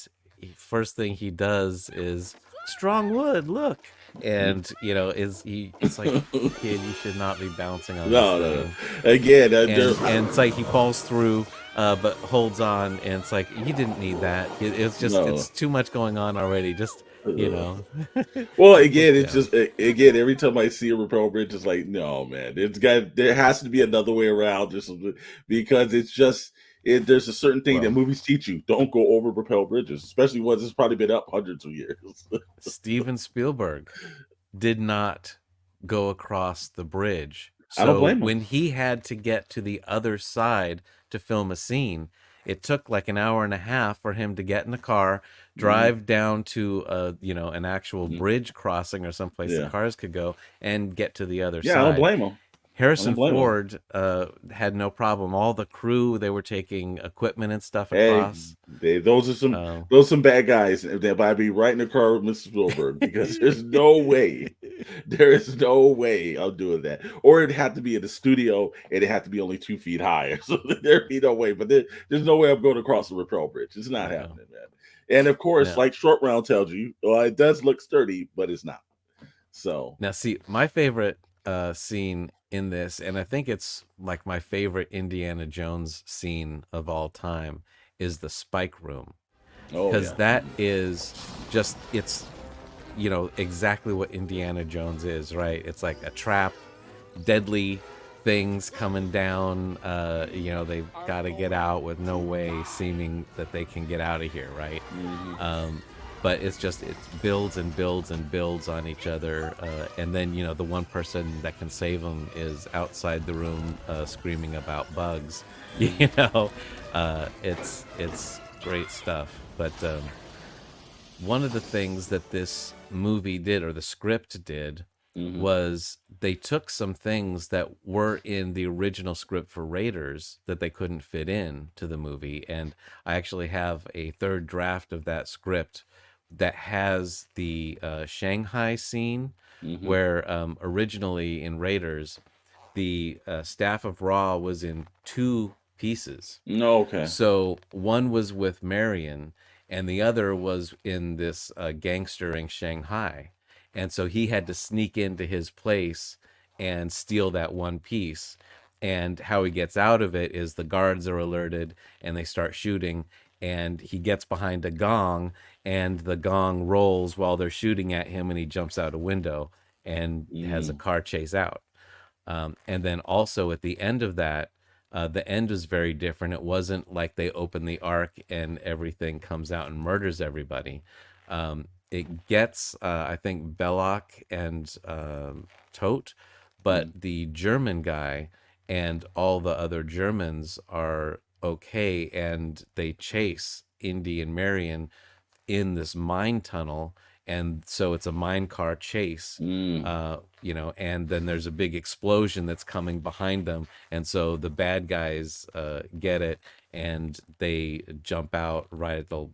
first thing he does is strong wood, look, and it's like, kid, you should not be bouncing on No, this no, thing. no. Again, And it's like he falls through, but holds on, and it's like, you didn't need that. It's just No. it's too much going on already. Just Well, again, it's just again every time I see a rappel bridge, it's like, no, man, there has to be another way around, just because it's just there's a certain thing that movies teach you: don't go over rappel bridges, especially ones that's probably been up hundreds of years. Steven Spielberg did not go across the bridge. I don't blame him. When he had to get to the other side to film a scene, it took like an hour and a half for him to get in the car, drive down to an actual bridge crossing or someplace the cars could go, and get to the other side. I don't blame him. Harrison Ford had no problem. All the crew, they were taking equipment and stuff Hey, across. those are some bad guys that might be right in the car with Mr. Spielberg, because there's no way, there is no way I'm doing that. Or it'd have to be in the studio, and it'd have to be only 2 feet higher. So there'd be no way. But there's no way I'm going across the rappel bridge. It's not happening, man. And of course, like Short Round tells you, it does look sturdy, but it's not. So now, see, my favorite scene in this, and I think it's like my favorite Indiana Jones scene of all time, is the spike room, because that is just, it's exactly what Indiana Jones is, right? It's like a trap, deadly things coming down, they've got to get out with no way seeming that they can get out of here, right? But it's just, it builds and builds and builds on each other, and then the one person that can save them is outside the room screaming about bugs. It's great stuff. But one of the things that this movie did, or the script did, was they took some things that were in the original script for Raiders that they couldn't fit in to the movie, and I actually have a third draft of that script that has the Shanghai scene, where originally in Raiders, the staff of Ra was in 2 pieces. Okay. So one was with Marion, and the other was in this gangster in Shanghai. And so he had to sneak into his place and steal that one piece. And how he gets out of it is the guards are alerted, and they start shooting, and he gets behind a gong, and the gong rolls while they're shooting at him, and he jumps out a window and has a car chase out. And then also at the end of that, the end was very different. It wasn't like they open the Ark and everything comes out and murders everybody. It gets, I think, Belloc and Tote, but the German guy and all the other Germans are okay, and they chase Indy and Marion in this mine tunnel, and so it's a mine car chase, and then there's a big explosion that's coming behind them, and so the bad guys get it, and they jump out right at the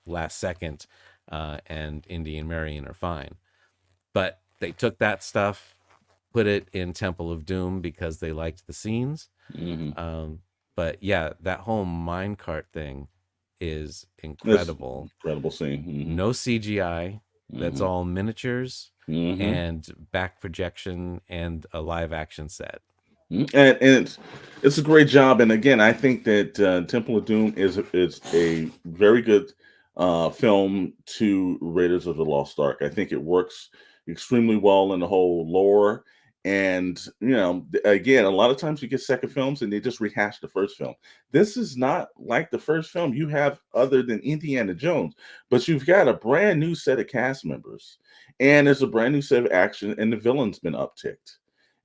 last second, and Indy and Marion are fine. But they took that stuff, put it in Temple of Doom because they liked the scenes. But yeah, that whole minecart thing is incredible. Incredible scene. No CGI. That's all miniatures and back projection and a live action set. And it's a great job. And again, I think that Temple of Doom is a very good film to Raiders of the Lost Ark. I think it works extremely well in the whole lore. And again, a lot of times you get second films and they just rehash the first film. This is not like the first film you have other than Indiana Jones, but you've got a brand new set of cast members, and there's a brand new set of action, and the villain's been upticked.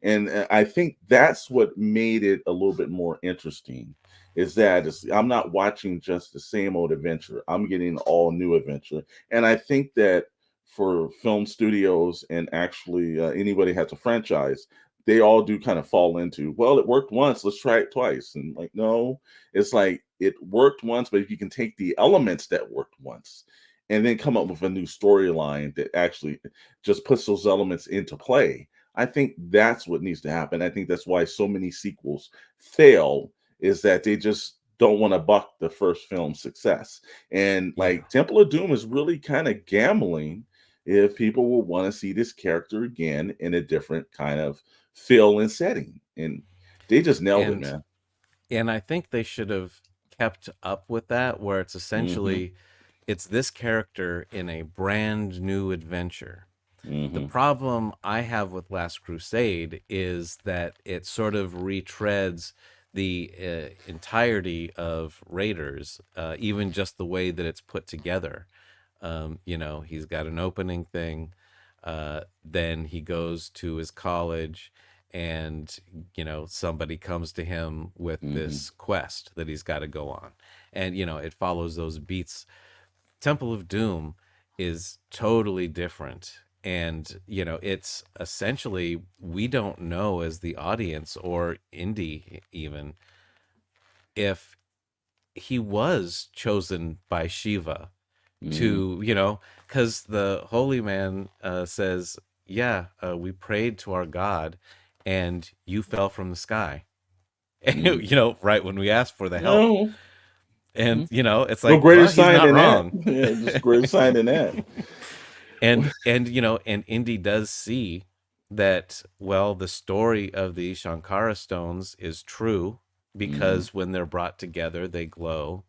And I think that's what made it a little bit more interesting. Is that I'm not watching just the same old adventure. I'm getting all new adventure, and I think that for film studios and actually anybody has a franchise, they all do kind of fall into, well, it worked once, let's try it twice. And like, no, it's like it worked once, but if you can take the elements that worked once and then come up with a new storyline that actually just puts those elements into play, I think that's what needs to happen. I think that's why so many sequels fail, is that they just don't want to buck the first film's success. And like Temple of Doom is really kind of gambling if people will want to see this character again in a different kind of feel and setting. And they just nailed it, man. And I think they should have kept up with that, where it's essentially it's this character in a brand new adventure. The problem I have with Last Crusade is that it sort of retreads the entirety of Raiders, even just the way that it's put together. He's got an opening thing, then he goes to his college, and somebody comes to him with this quest that he's got to go on, and it follows those beats. Temple of Doom is totally different, and it's essentially, we don't know as the audience, or Indy even, if he was chosen by Shiva to, because the holy man says, we prayed to our God and you fell from the sky. And, right when we asked for the help. No. And, it's like, no greater well, he's sign not than wrong. that. Yeah, just greater sign than that. And Indy does see that, well, the story of the Shankara stones is true, because when they're brought together, they glow.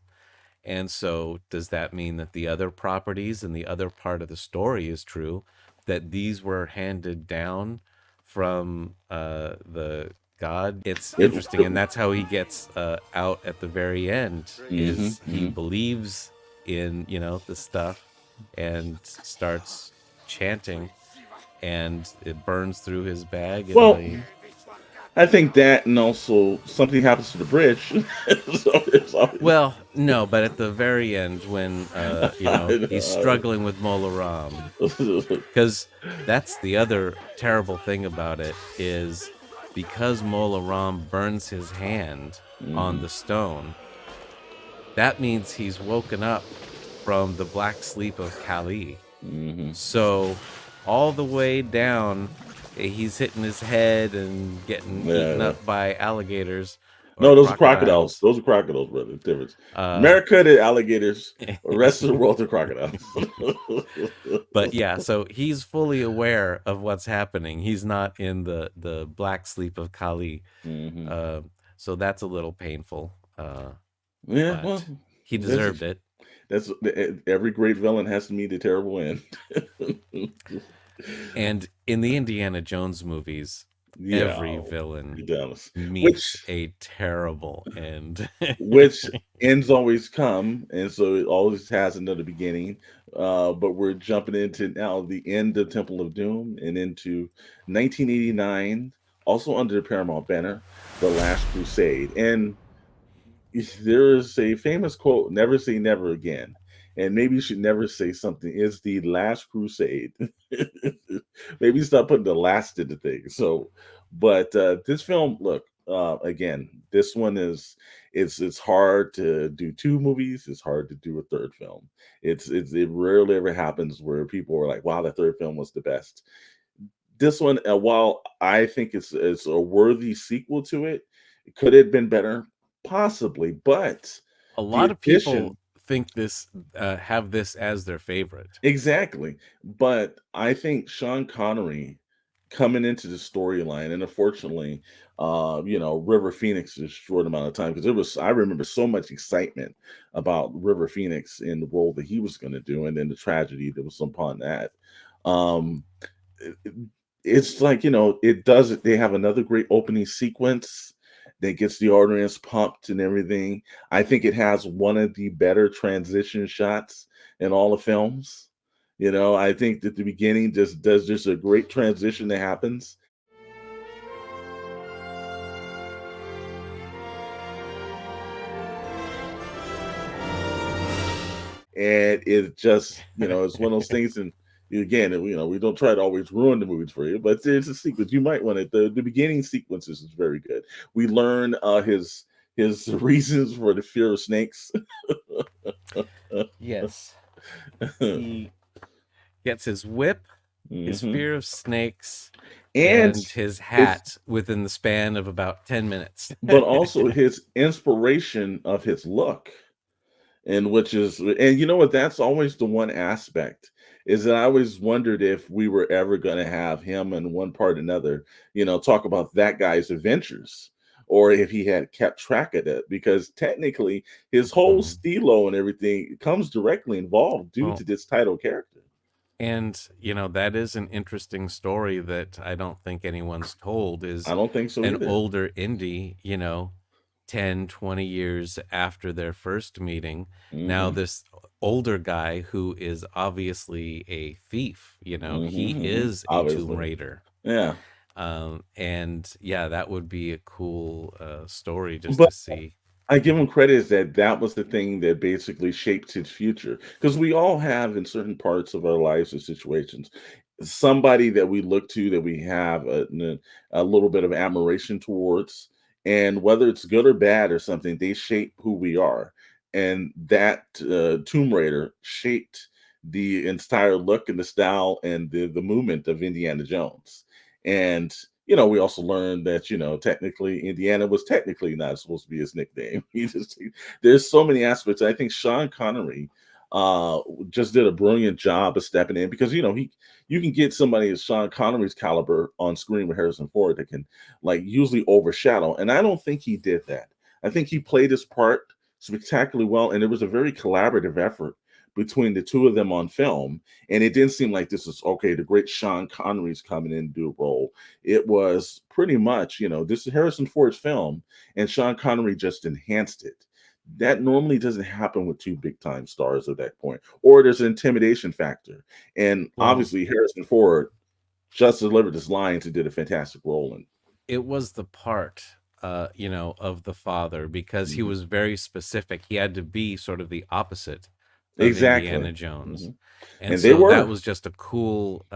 And so does that mean that the other properties and the other part of the story is true, that these were handed down from the god? It's interesting. And that's how he gets out at the very end, is he believes in, the stuff and starts chanting, and it burns through his bag. And Well, I think that, and also something happens to the bridge. Well, no, but at the very end, when he's struggling with Mola Ram, because that's the other terrible thing about it, is because Mola Ram burns his hand on the stone, that means he's woken up from the black sleep of Kali. So all the way down, he's hitting his head and getting eaten up by alligators. No, those are crocodiles. Those are crocodiles, brother. Difference. America, the alligators. The rest of the world are crocodiles. But yeah, so he's fully aware of what's happening. He's not in the black sleep of Kali. So that's a little painful. Well, he deserved it. That's every great villain has to meet a terrible end. And in the Indiana Jones movies, every villain meets a terrible end. Which ends always come, and so it always has another beginning. But we're jumping into now the end of Temple of Doom and into 1989, also under the Paramount banner, The Last Crusade. And there is a famous quote, never say never again. And maybe you should never say something is the last crusade. Maybe stop putting the last in the thing. So, but this film, look, again, this one is it's hard to do two movies. It's hard to do a third film. It rarely ever happens where people are like, wow, the third film was the best. This one, while I think it's a worthy sequel to it, could it have been better? Possibly, but a lot of people think this have this as their favorite. Exactly. But I think Sean Connery coming into the storyline, and unfortunately, River Phoenix is a short amount of time, because I remember so much excitement about River Phoenix in the role that he was going to do, and then the tragedy that was upon that. it's like, it does it. They have another great opening sequence that gets the audience pumped and everything. I think it has one of the better transition shots in all the films. I think that the beginning just does just a great transition that happens. And it just, it's one of those things. And again, we don't try to always ruin the movies for you, but there's a sequence you might want it. The beginning sequences is very good. We learn his reasons for the fear of snakes. Yes. He gets his whip, his fear of snakes, and his hat within the span of about 10 minutes. But also his inspiration of his look. And you know what, that's always the one aspect, is that I always wondered if we were ever going to have him in one part or another, talk about that guy's adventures, or if he had kept track of it, because technically his whole stilo and everything comes directly involved due to this title character. And that is an interesting story that I don't think anyone's told. Is I don't think so an either. older Indy, 10, 20 years after their first meeting. Now this older guy who is obviously a thief, he is a Tomb Raider. Yeah. And yeah, that would be a cool story just But to see. I give him credit that was the thing that basically shaped his future, because we all have in certain parts of our lives or situations somebody that we look to, that we have a little bit of admiration towards, and whether it's good or bad or something, they shape who we are. And that Tomb Raider shaped the entire look and the style and the movement of Indiana Jones. And we also learned that technically Indiana was technically not supposed to be his nickname. There's so many aspects. I think Sean Connery just did a brilliant job of stepping in, because you can get somebody of Sean Connery's caliber on screen with Harrison Ford that can usually overshadow, and I don't think he did that. I think he played his part spectacularly well, and it was a very collaborative effort between the two of them on film, and it didn't seem like this is okay, the great Sean Connery's coming in to do a role. It was pretty much, this is Harrison Ford's film, and Sean Connery just enhanced it. That normally doesn't happen with two big time stars at that point, or there's an intimidation factor. And obviously Harrison Ford just delivered his lines and did a fantastic role. And it was the part, of the father, because he was very specific. He had to be sort of the opposite of Indiana Jones. And so that was just a cool,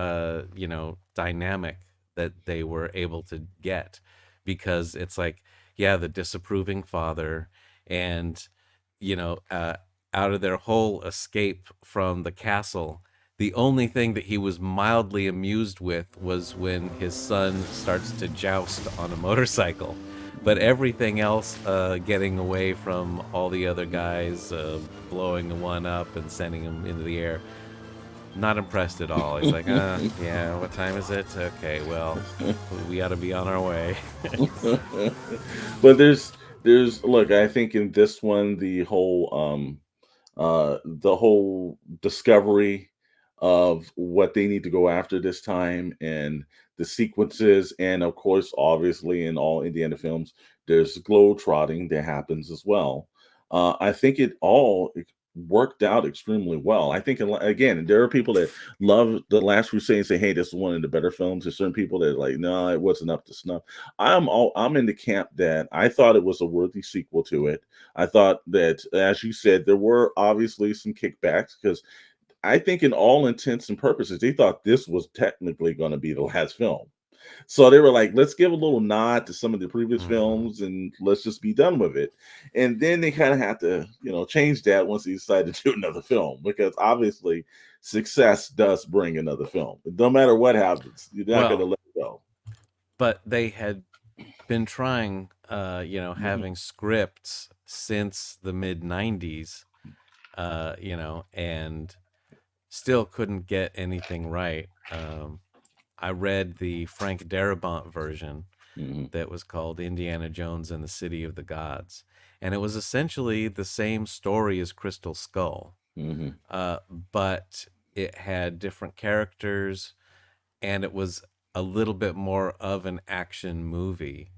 dynamic that they were able to get, because it's like, yeah, the disapproving father, and out of their whole escape from the castle, the only thing that he was mildly amused with was when his son starts to joust on a motorcycle. But everything else, getting away from all the other guys, blowing the one up and sending him into the air, not impressed at all. He's like, yeah, what time is it? Okay, well, we ought to be on our way. But there's look, I think in this one, the whole discovery of what they need to go after this time, and the sequences, and of course, obviously, in all Indiana films, there's globe trotting that happens as well. I think it all worked out extremely well. I think, again, there are people that love The Last Crusade and say, hey, this is one of the better films. There's certain people that are like, no, it wasn't up to snuff. I'm in the camp that I thought it was a worthy sequel to it. I thought that, as you said, there were obviously some kickbacks, because I think in all intents and purposes, they thought this was technically going to be the last film. So they were like, let's give a little nod to some of the previous films and let's just be done with it. And then they kind of had to, change that once they decided to do another film, because obviously success does bring another film. No matter what happens, you're not going to let it go. But they had been trying, having scripts since the mid 90s, and still couldn't get anything right. I read the Frank Darabont version that was called Indiana Jones and the City of the Gods. And it was essentially the same story as Crystal Skull, but it had different characters, and it was a little bit more of an action movie,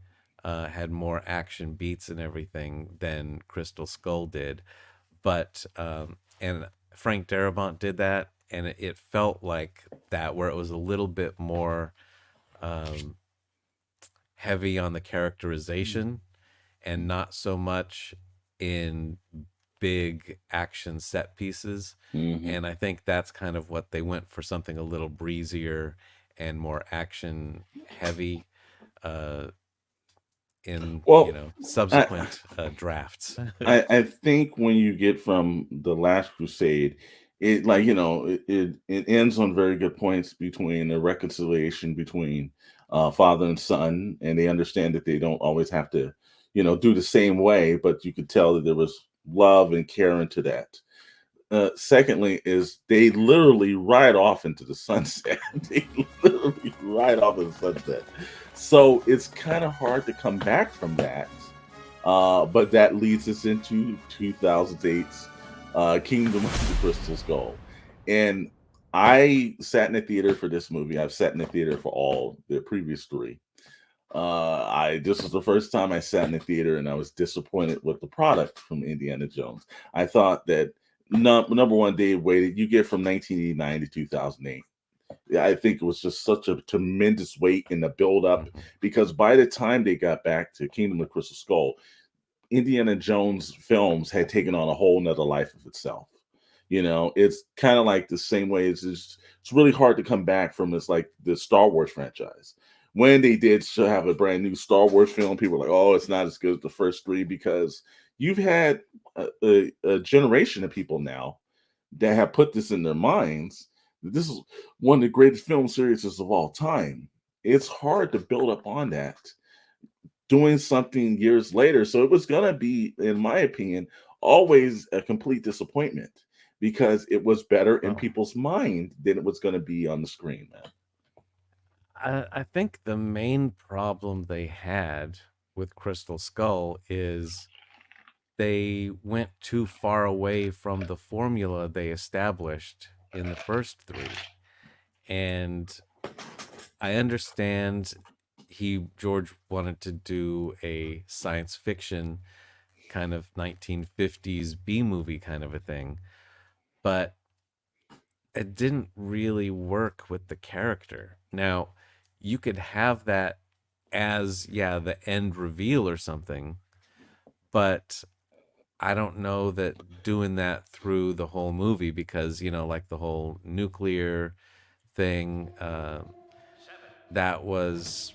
had more action beats and everything than Crystal Skull did. But and Frank Darabont did that, and it felt like that, where it was a little bit more heavy on the characterization and not so much in big action set pieces. And I think that's kind of what they went for, something a little breezier and more action heavy in subsequent drafts. I think when you get from The Last Crusade, it it ends on very good points between a reconciliation between father and son, and they understand that they don't always have to do the same way, but you could tell that there was love and care into that. Secondly, is they literally ride off into the sunset. They literally ride off into the sunset. So it's kind of hard to come back from that. But that leads us into 2008's Kingdom of the Crystal Skull. And I sat in the theater for this movie. I've sat in the theater for all the previous three. This was the first time I sat in the theater, and I was disappointed with the product from Indiana Jones. I thought that number one, Dave waited. You get from 1989 to 2008. I think it was just such a tremendous wait in the build up, because by the time they got back to Kingdom of the Crystal Skull, Indiana Jones films had taken on a whole nother life of itself. It's kind of like the same way it's really hard to come back from this, like the Star Wars franchise. When they did have a brand new Star Wars film, people were like, oh, it's not as good as the first three, because you've had a generation of people now that have put this in their minds. This is one of the greatest film series of all time. It's hard to build up on that, doing something years later. So it was going to be, in my opinion, always a complete disappointment, because it was better in people's mind than it was going to be on the screen, man. I think the main problem they had with Crystal Skull is they went too far away from the formula they established in the first three. And I understand George wanted to do a science fiction kind of 1950s B movie kind of a thing, but it didn't really work with the character. Now, you could have that as, the end reveal or something, but I don't know that doing that through the whole movie, because, like the whole nuclear thing, that was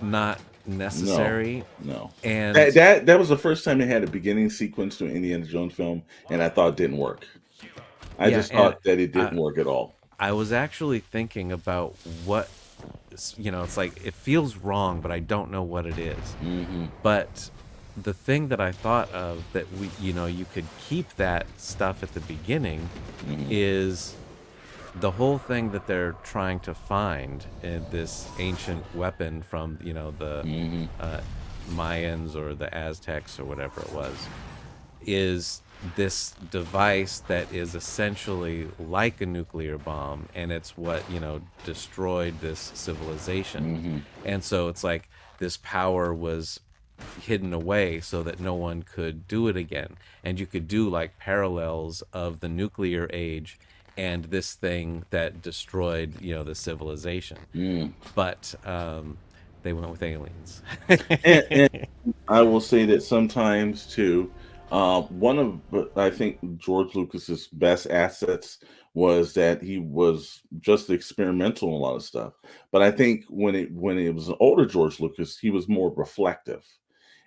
not necessary. No. And that was the first time they had a beginning sequence to an Indiana Jones film, and I thought it didn't work. I just thought that it didn't work at all. I was actually thinking about what, it's like, it feels wrong, but I don't know what it is. But the thing that I thought of that you could keep that stuff at the beginning is the whole thing that they're trying to find in this ancient weapon from, the Mayans or the Aztecs or whatever it was, is this device that is essentially like a nuclear bomb, and it's what destroyed this civilization. And so it's like this power was hidden away so that no one could do it again, and you could do like parallels of the nuclear age and this thing that destroyed the civilization. But they went with aliens. and I will say that sometimes too, one of, I think, George Lucas's best assets was that he was just experimental in a lot of stuff. But I think when it was an older George Lucas, he was more reflective.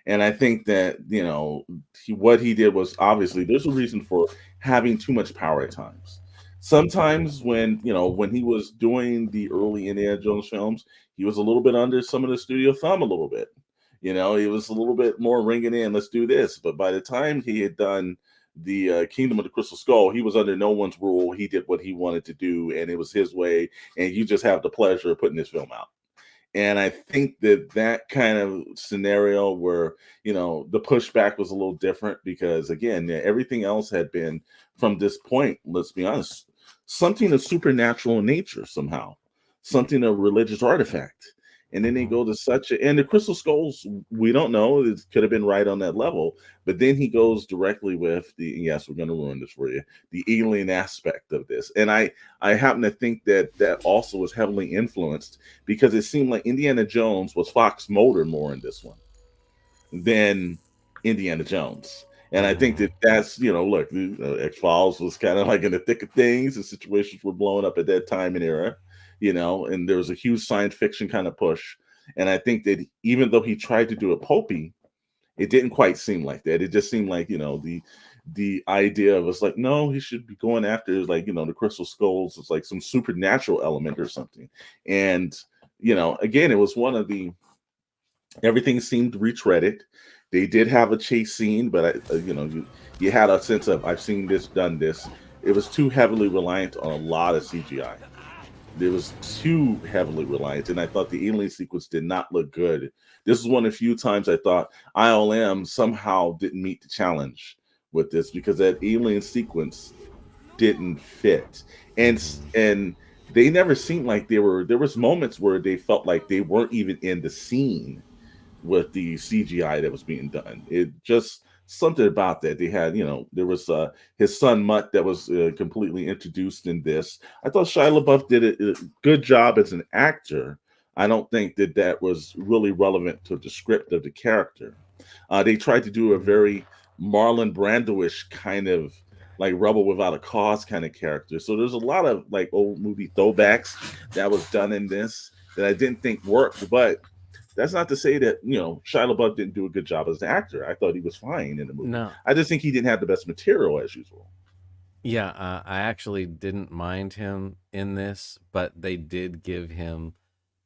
And I think that, what he did was, obviously, there's a reason for having too much power at times. Sometimes when he was doing the early Indiana Jones films, he was a little bit under some of the studio thumb a little bit. He was a little bit more ringing in, let's do this. But by the time he had done the Kingdom of the Crystal Skull, he was under no one's rule. He did what he wanted to do, and it was his way. And you just have the pleasure of putting this film out. And I think that kind of scenario where, the pushback was a little different, because, again, everything else had been, from this point, let's be honest, something of supernatural in nature somehow. something, a religious artifact. And then they go to and the crystal skulls, we don't know. It could have been right on that level. But then he goes directly with yes, we're going to ruin this for you, the alien aspect of this. And I happen to think that also was heavily influenced because it seemed like Indiana Jones was Fox Mulder more in this one than Indiana Jones. And I think that's, look, X-Files was kind of like in the thick of things. The situations were blowing up at that time and era, and there was a huge science fiction kind of push. And I think that even though he tried to do it pulpy, it didn't quite seem like that. It just seemed like, the idea of us like, no, he should be going after like, the crystal skulls. It's like some supernatural element or something. And, again, it was one of everything seemed retreaded. They did have a chase scene, but you had a sense of I've seen this, done this. It was too heavily reliant on a lot of CGI. It was too heavily reliant, and I thought the alien sequence did not look good. This is one of the few times I thought ILM somehow didn't meet the challenge with this because that alien sequence didn't fit, and they never seemed like there was moments where they felt like they weren't even in the scene with the CGI that was being done. It just something about that. They had, there was his son Mutt that was completely introduced in this. I thought Shia LaBeouf did a good job as an actor. I don't think that was really relevant to the script of the character. They tried to do a very Marlon Brando-ish kind of like Rebel Without a Cause kind of character. So there's a lot of like old movie throwbacks that was done in this that I didn't think worked, but that's not to say that, Shia LaBeouf didn't do a good job as an actor. I thought he was fine in the movie. No. I just think he didn't have the best material as usual. Yeah, I actually didn't mind him in this, but they did give him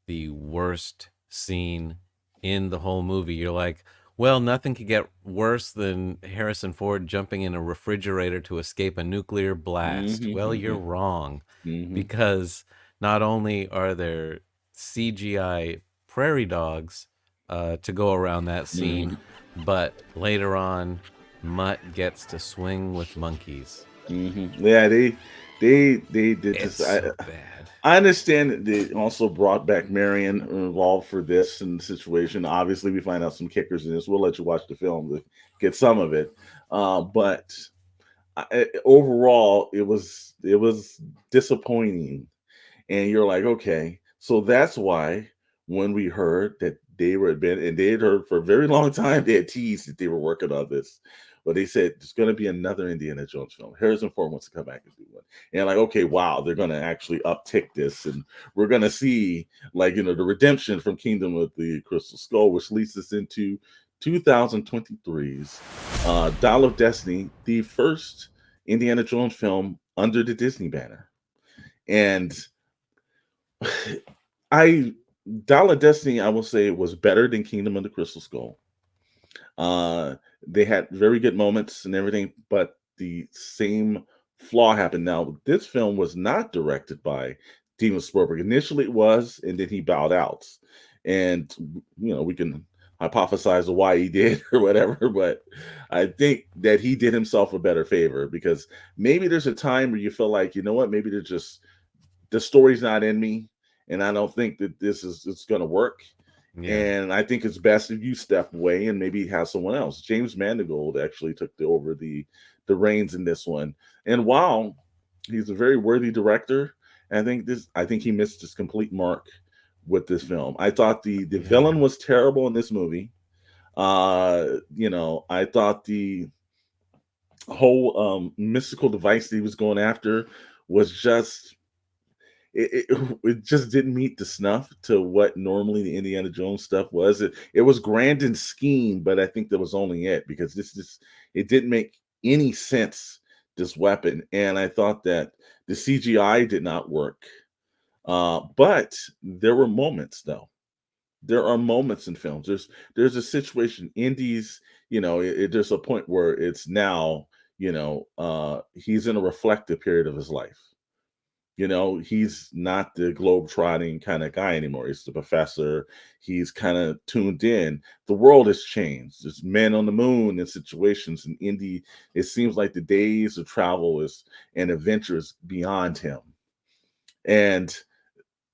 the worst scene in the whole movie. You're like, well, nothing could get worse than Harrison Ford jumping in a refrigerator to escape a nuclear blast. Well, you're wrong, because not only are there CGI prairie dogs to go around that scene, but later on, Mutt gets to swing with monkeys. Yeah, they did It's this. so bad. I understand that they also brought back Marion involved for this and situation. Obviously, we find out some kickers in this. We'll let you watch the film to get some of it. But overall, it was disappointing. And you're like, okay, so that's why when we heard that they had heard for a very long time, they had teased that they were working on this. But they said there's going to be another Indiana Jones film. Harrison Ford wants to come back and do one. And like, okay, wow, they're going to actually uptick this. And we're going to see like, the redemption from Kingdom of the Crystal Skull, which leads us into 2023's Dial of Destiny, the first Indiana Jones film under the Disney banner. And Dial of Destiny, I will say, was better than Kingdom of the Crystal Skull. They had very good moments and everything, but the same flaw happened. Now, this film was not directed by Steven Spielberg. Initially it was, and then he bowed out. And, we can hypothesize why he did or whatever, but I think that he did himself a better favor because maybe there's a time where you feel like, you know what, maybe the story's not in me, and I don't think that it's going to work. Yeah. And I think it's best if you step away and maybe have someone else. James Mangold actually took over the reins in this one. And while he's a very worthy director, I think he missed his complete mark with this film. I thought the villain was terrible in this movie. I thought the whole mystical device that he was going after was just it just didn't meet the snuff to what normally the Indiana Jones stuff was. It was grand in scheme, but I think that was only it because it didn't make any sense, this weapon. And I thought that the CGI did not work. But there were moments though. There are moments in films. There's a situation, indies, there's a point where it's now, he's in a reflective period of his life. He's not the globe-trotting kind of guy anymore. He's the professor. He's kind of tuned in. The world has changed. There's men on the moon and situations. And Indy, it seems like the days of travel and adventure is beyond him. And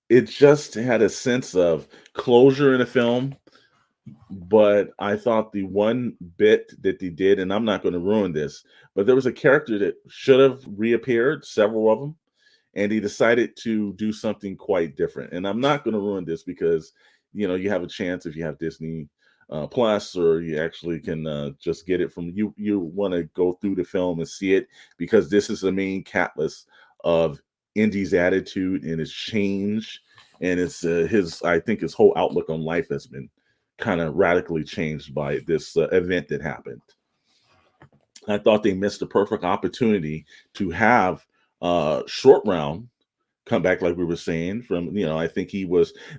it just had a sense of closure in the film. But I thought the one bit that they did, and I'm not going to ruin this, but there was a character that should have reappeared, several of them, and he decided to do something quite different. And I'm not going to ruin this because you have a chance if you have Disney Plus, or you actually can just get it from you. You want to go through the film and see it, because this is the main catalyst of Indy's attitude and his change, and it's his. I think his whole outlook on life has been kind of radically changed by this event that happened. I thought they missed a perfect opportunity to have Short Round come back, like we were saying. I think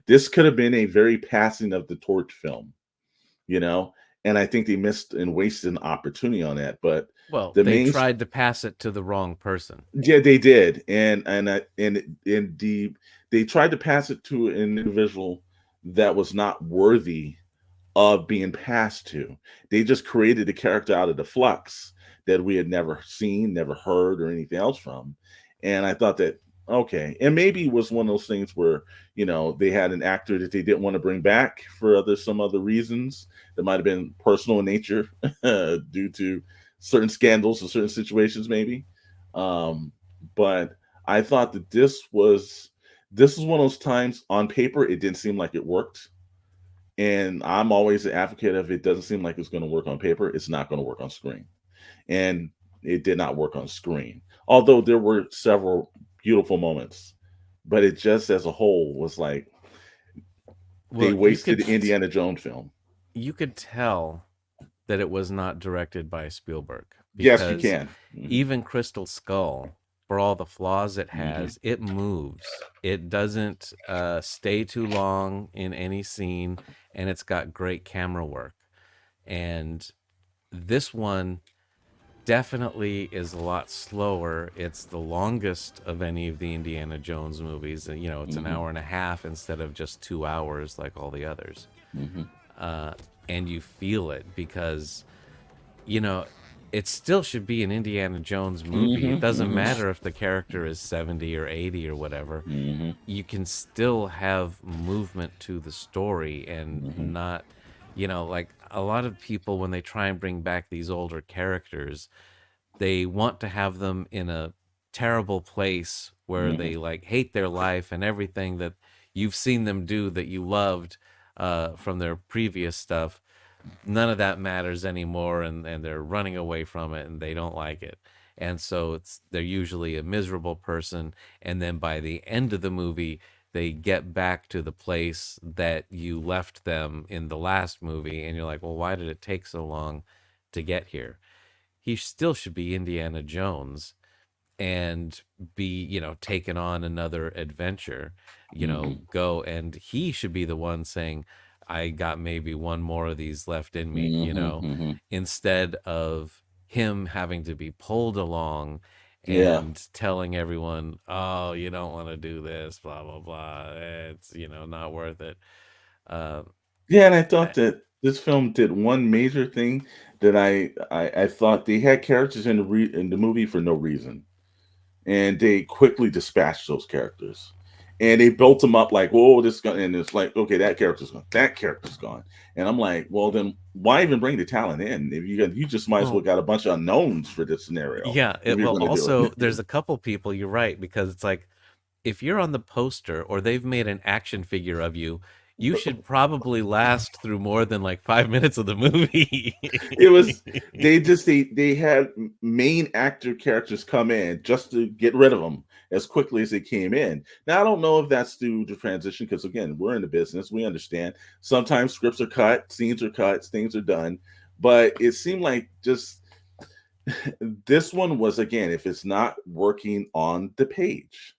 this could have been a very passing of the torch film, and I think they missed and wasted an opportunity on that. But Well, the they main, tried to pass it to the wrong person. yeah, they did, they tried to pass it to an individual that was not worthy of being passed to. They just created a character out of the flux that we had never seen, never heard, or anything else from. And I thought that, okay, and maybe it was one of those things where they had an actor that they didn't want to bring back for some other reasons that might have been personal in nature due to certain scandals or certain situations, maybe. But I thought that this was one of those times on paper it didn't seem like it worked. And I'm always an advocate of, it doesn't seem like it's going to work on paper, it's not going to work on screen. And it did not work on screen. Although there were several beautiful moments, but it just as a whole was like they wasted the Indiana Jones film. You could tell that it was not directed by Spielberg. Yes, you can. Even Crystal Skull, for all the flaws it has, it moves. It doesn't stay too long in any scene, and it's got great camera work. And this one definitely is a lot slower. It's the longest of any of the Indiana Jones movies. It's an hour and a half instead of just 2 hours like all the others. And you feel it because, it still should be an Indiana Jones movie. It doesn't matter if the character is 70 or 80 or whatever. You can still have movement to the story and not, like a lot of people, when they try and bring back these older characters, they want to have them in a terrible place where they like hate their life and everything that you've seen them do that you loved from their previous stuff. None of that matters anymore, and they're running away from it, and they don't like it. And so they're usually a miserable person, and then by the end of the movie, they get back to the place that you left them in the last movie, and you're like, well, why did it take so long to get here? He still should be Indiana Jones and be, taken on another adventure, go, and he should be the one saying, I got maybe one more of these left in me, instead of him having to be pulled along and telling everyone, oh, you don't want to do this, blah, blah, blah. It's, not worth it. And I thought that this film did one major thing that I thought they had characters in the movie for no reason. And they quickly dispatched those characters. And they built them up like, whoa, this guy, and it's like, okay, that character's gone, that character's gone, and I'm like, well, then why even bring the talent in if you just might as well got a bunch of unknowns for this scenario? Yeah, also there's a couple people. You're right, because it's like if you're on the poster or they've made an action figure of you, you should probably last through more than like 5 minutes of the movie. It was they had main actor characters come in just to get rid of them as quickly as they came in. Now I don't know if that's due to transition, because again, we're in the business, we understand sometimes scripts are cut, scenes are cut, things are done, but it seemed like just this one was, again, if it's not working on the page,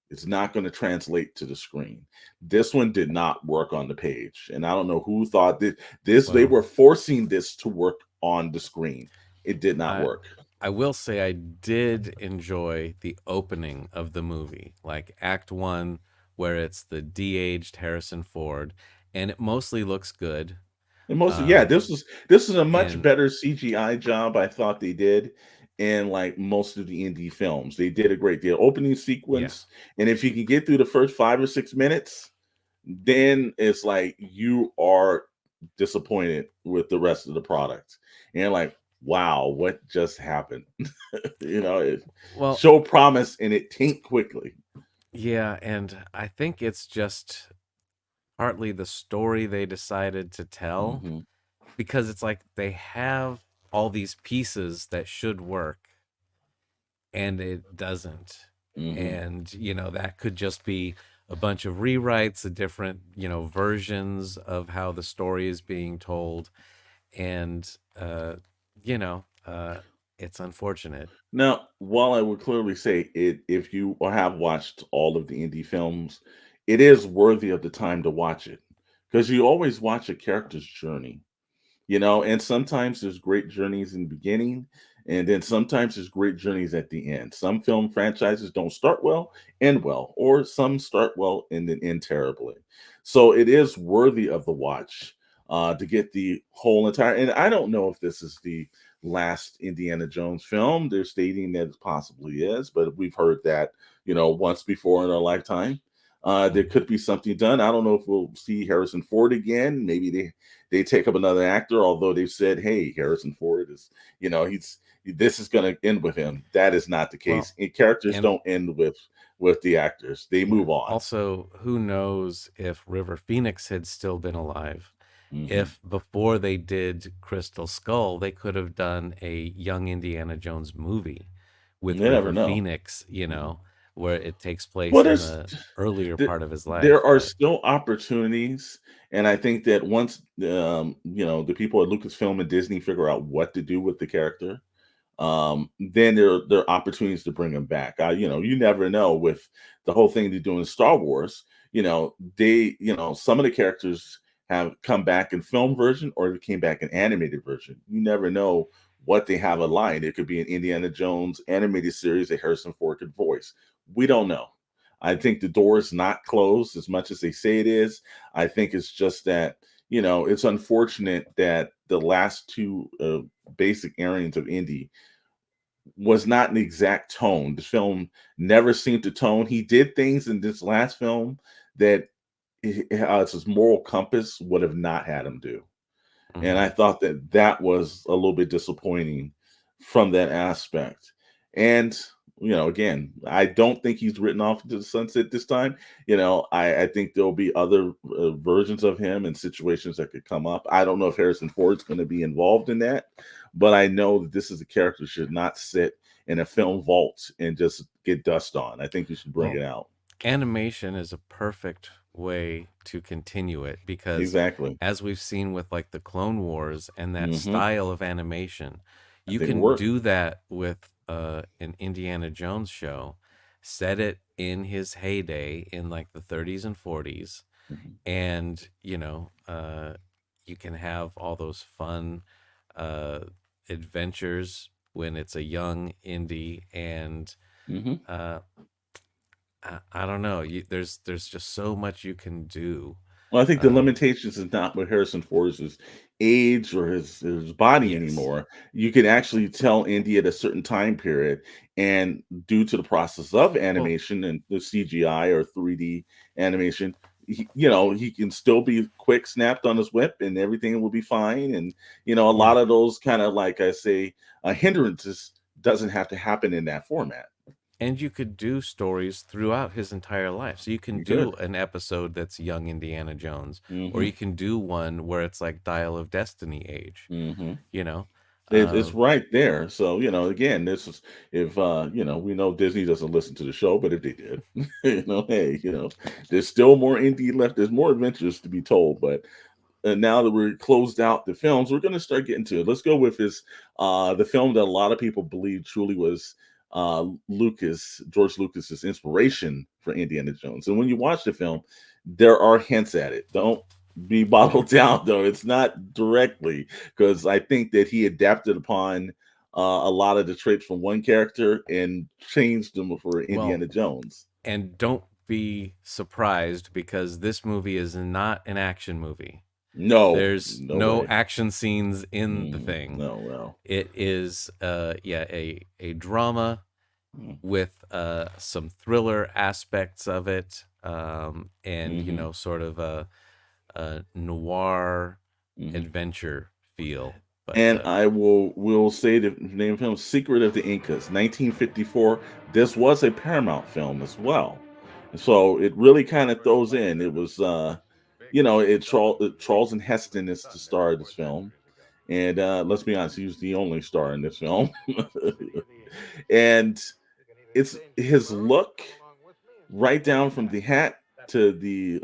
it's not going to translate to the screen. This one did not work on the page. And I don't know who thought that they were forcing this to work on the screen. It did not work. I will say I did enjoy the opening of the movie, like Act 1, where it's the de-aged Harrison Ford, and it mostly looks good. And mostly, this is a much better CGI job, I thought they did. in like most of the indie films. They did a great deal. Opening Yeah. sequence, and if you can get through the first 5 or 6 minutes, then it's like you are disappointed with the rest of the product. And you're like, wow, what just happened? It Well, show promise and it taint quickly. yeah, and I think it's just partly the story they decided to tell, Hmm. because it's like they have all these pieces that should work and it doesn't. Hmm. And, that could just be a bunch of rewrites, a different, versions of how the story is being told. And, you know, uh, it's unfortunate. Now, while I would clearly say it, if you have watched all of the indie films, it is worthy of the time to watch it because you always watch a character's journey. And sometimes there's great journeys in the beginning, and then sometimes there's great journeys at the end. Some film franchises don't start well, end well, or some start well and then end terribly. So it is worthy of the watch to get the whole entire. And I don't know if this is the last Indiana Jones film. They're stating that it possibly is, but we've heard that once before in our lifetime. There Mhm. could be something done. I don't know if we'll see Harrison Ford again. Maybe they take up another actor, although they've said, hey, Harrison Ford is, this is going to end with him. That is not the Well, case. And characters and don't end with the actors. They yeah, move on. also, who knows if River Phoenix had still been alive? Hmm. If before they did Crystal Skull, they could have done a young Indiana Jones movie with You never River know. Phoenix, Mhm. where it takes Well, place in the earlier th- part of his there life. are But still opportunities, and I think that once the people at Lucasfilm and Disney figure out what to do with the character, then there are opportunities to bring them back. You never know with the whole thing they're doing in Star Wars. Some of the characters have come back in film version or they came back in animated version. You never know what they have aligned. It could be an Indiana Jones animated series that Harrison Ford could voice. We don't know. I think the door is not closed as much as they say it is. I think it's just that it's unfortunate that the last two basic areas of indie was not an exact tone. The film never seemed to tone. He did things in this last film that his moral compass would have not had him do. And I mhm. thought that that was a little bit disappointing from that aspect. And again, I don't think he's written off into the sunset this time. I think there'll be other versions of him and situations that could come up. I don't know if Harrison Ford's going to be involved in that, but I know that this is a character that should not sit in a film vault and just get dust on. I think you should bring Well, it out. animation is a perfect way to continue it, because Exactly. as we've seen with like the Clone Wars and that Hmm. style of animation, I you think it can worked. do that with an Indiana Jones show, set it in his heyday in like the 30s and 40s, Hmm. and you can have all those fun uh adventures when it's a young indie. And Hmm. uh I don't know. There's just so much you can do. Well, I think the Um, limitations is not with Harrison Ford's his age or his body yes. anymore. You can actually tell Indy at a certain time period, and due to the process of Well, animation and the CGI or 3D animation, he can still be quick snapped on his whip, and everything will be fine. And a yeah. lot of those kind of like I say hindrances doesn't have to happen in that format. And you could do stories throughout his entire life. So you can You do could. an episode that's young Indiana Jones, or Hmm. you can do one where it's like Dial of Destiny age, Hmm. you know? It's Um, right there. So, again, this is if we know Disney doesn't listen to the show, but if they did, hey, there's still more indie left. There's more adventures to be told. But now that we're closed out the films, we're gonna start getting to it. Let's go with this the film that a lot of people believe truly was George Lucas's inspiration for Indiana Jones. And when you watch the film, there are hints at it. Don't be bottled down though. It's not directly because I think that he adapted upon a lot of the traits from one character and changed them for well, Indiana Jones. and don't be surprised, because this movie is not an action movie. No, There's no no way. action scenes in the thing. No, well. It is a drama with some thriller aspects of it, and sort of a noir adventure feel. But And I will say the name of the film, Secret of the Incas, 1954. This was a Paramount film as well. So it really kind of throws in. It was Charlton Heston is the star of this film. And let's be honest, he was the only star in this film. And it's his look, right down from the hat to the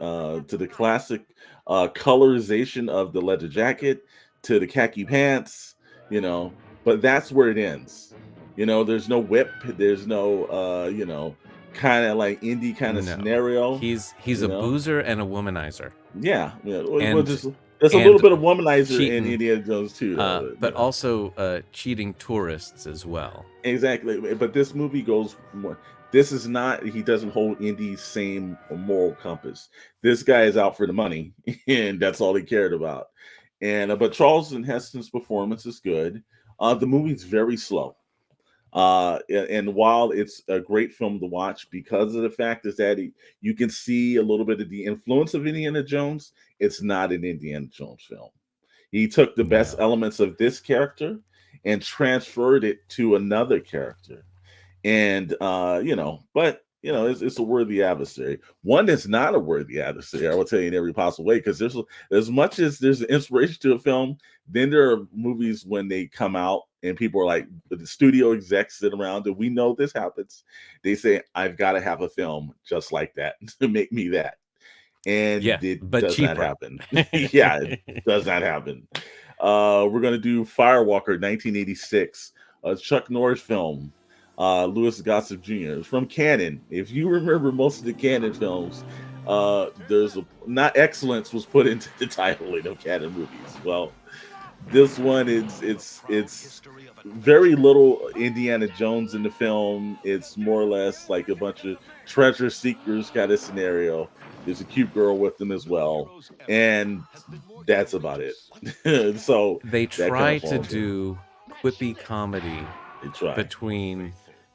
classic colorization of the leather jacket to the khaki pants, but that's where it ends. There's no whip, there's no kind of like indie kind of no, scenario. he's a know? boozer and a womanizer. Yeah. Well, And there's a little bit of womanizer in cheating, Indiana Jones too, but also cheating tourists as well. Exactly. But this movie goes more. This is not. He doesn't hold Indy's same moral compass. This guy is out for the money, and that's all he cared about. And but Charlton Heston's performance is good. The movie's very slow. And while it's a great film to watch, because of the fact is that you can see a little bit of the influence of Indiana Jones, it's not an Indiana Jones film. He took the best elements of this character and transferred it to another character. And but it's a worthy adversary. One that's not a worthy adversary, I will tell you in every possible way, because there's as much as there's an inspiration to a film, then there are movies when they come out and people are like, the studio execs sit around and we know this happens. They say, I've got to have a film just like that to make me that. And it does not happen. Yeah, it does not happen. We're gonna do Firewalker 1986, a Chuck Norris film. Louis Gossett Jr. from Cannon. If you remember most of the Cannon films, there's not excellence was put into the title of Cannon movies. Well, this one it's very little Indiana Jones in the film. It's more or less like a bunch of treasure seekers kind of scenario. There's a cute girl with them as well, and that's about it. So they try to do quippy comedy between,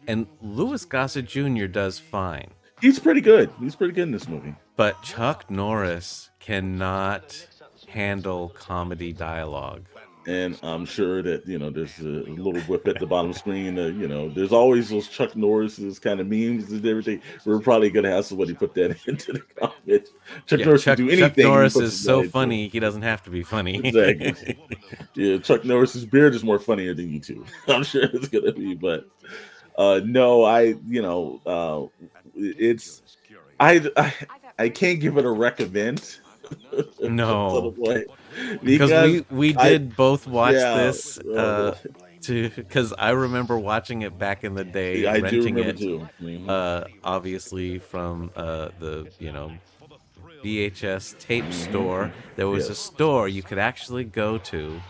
and Louis Gossett Jr. does fine. He's pretty good. He's pretty good in this movie. But Chuck Norris cannot handle comedy dialogue. And I'm sure that, there's a little whip at the bottom screen. There's always those Chuck Norris's kind of memes and everything. We're probably going to have somebody put that into the comments. Chuck Norris can do anything. Chuck Norris is so funny, he doesn't have to be funny. Exactly. Yeah, Chuck Norris's beard is more funnier than you two. I'm sure it's going to be, but no, I can't give it a recommend. No, because we did both watch this because I remember watching it back in the day, renting it too. Obviously from the VHS tape store. There was a store you could actually go to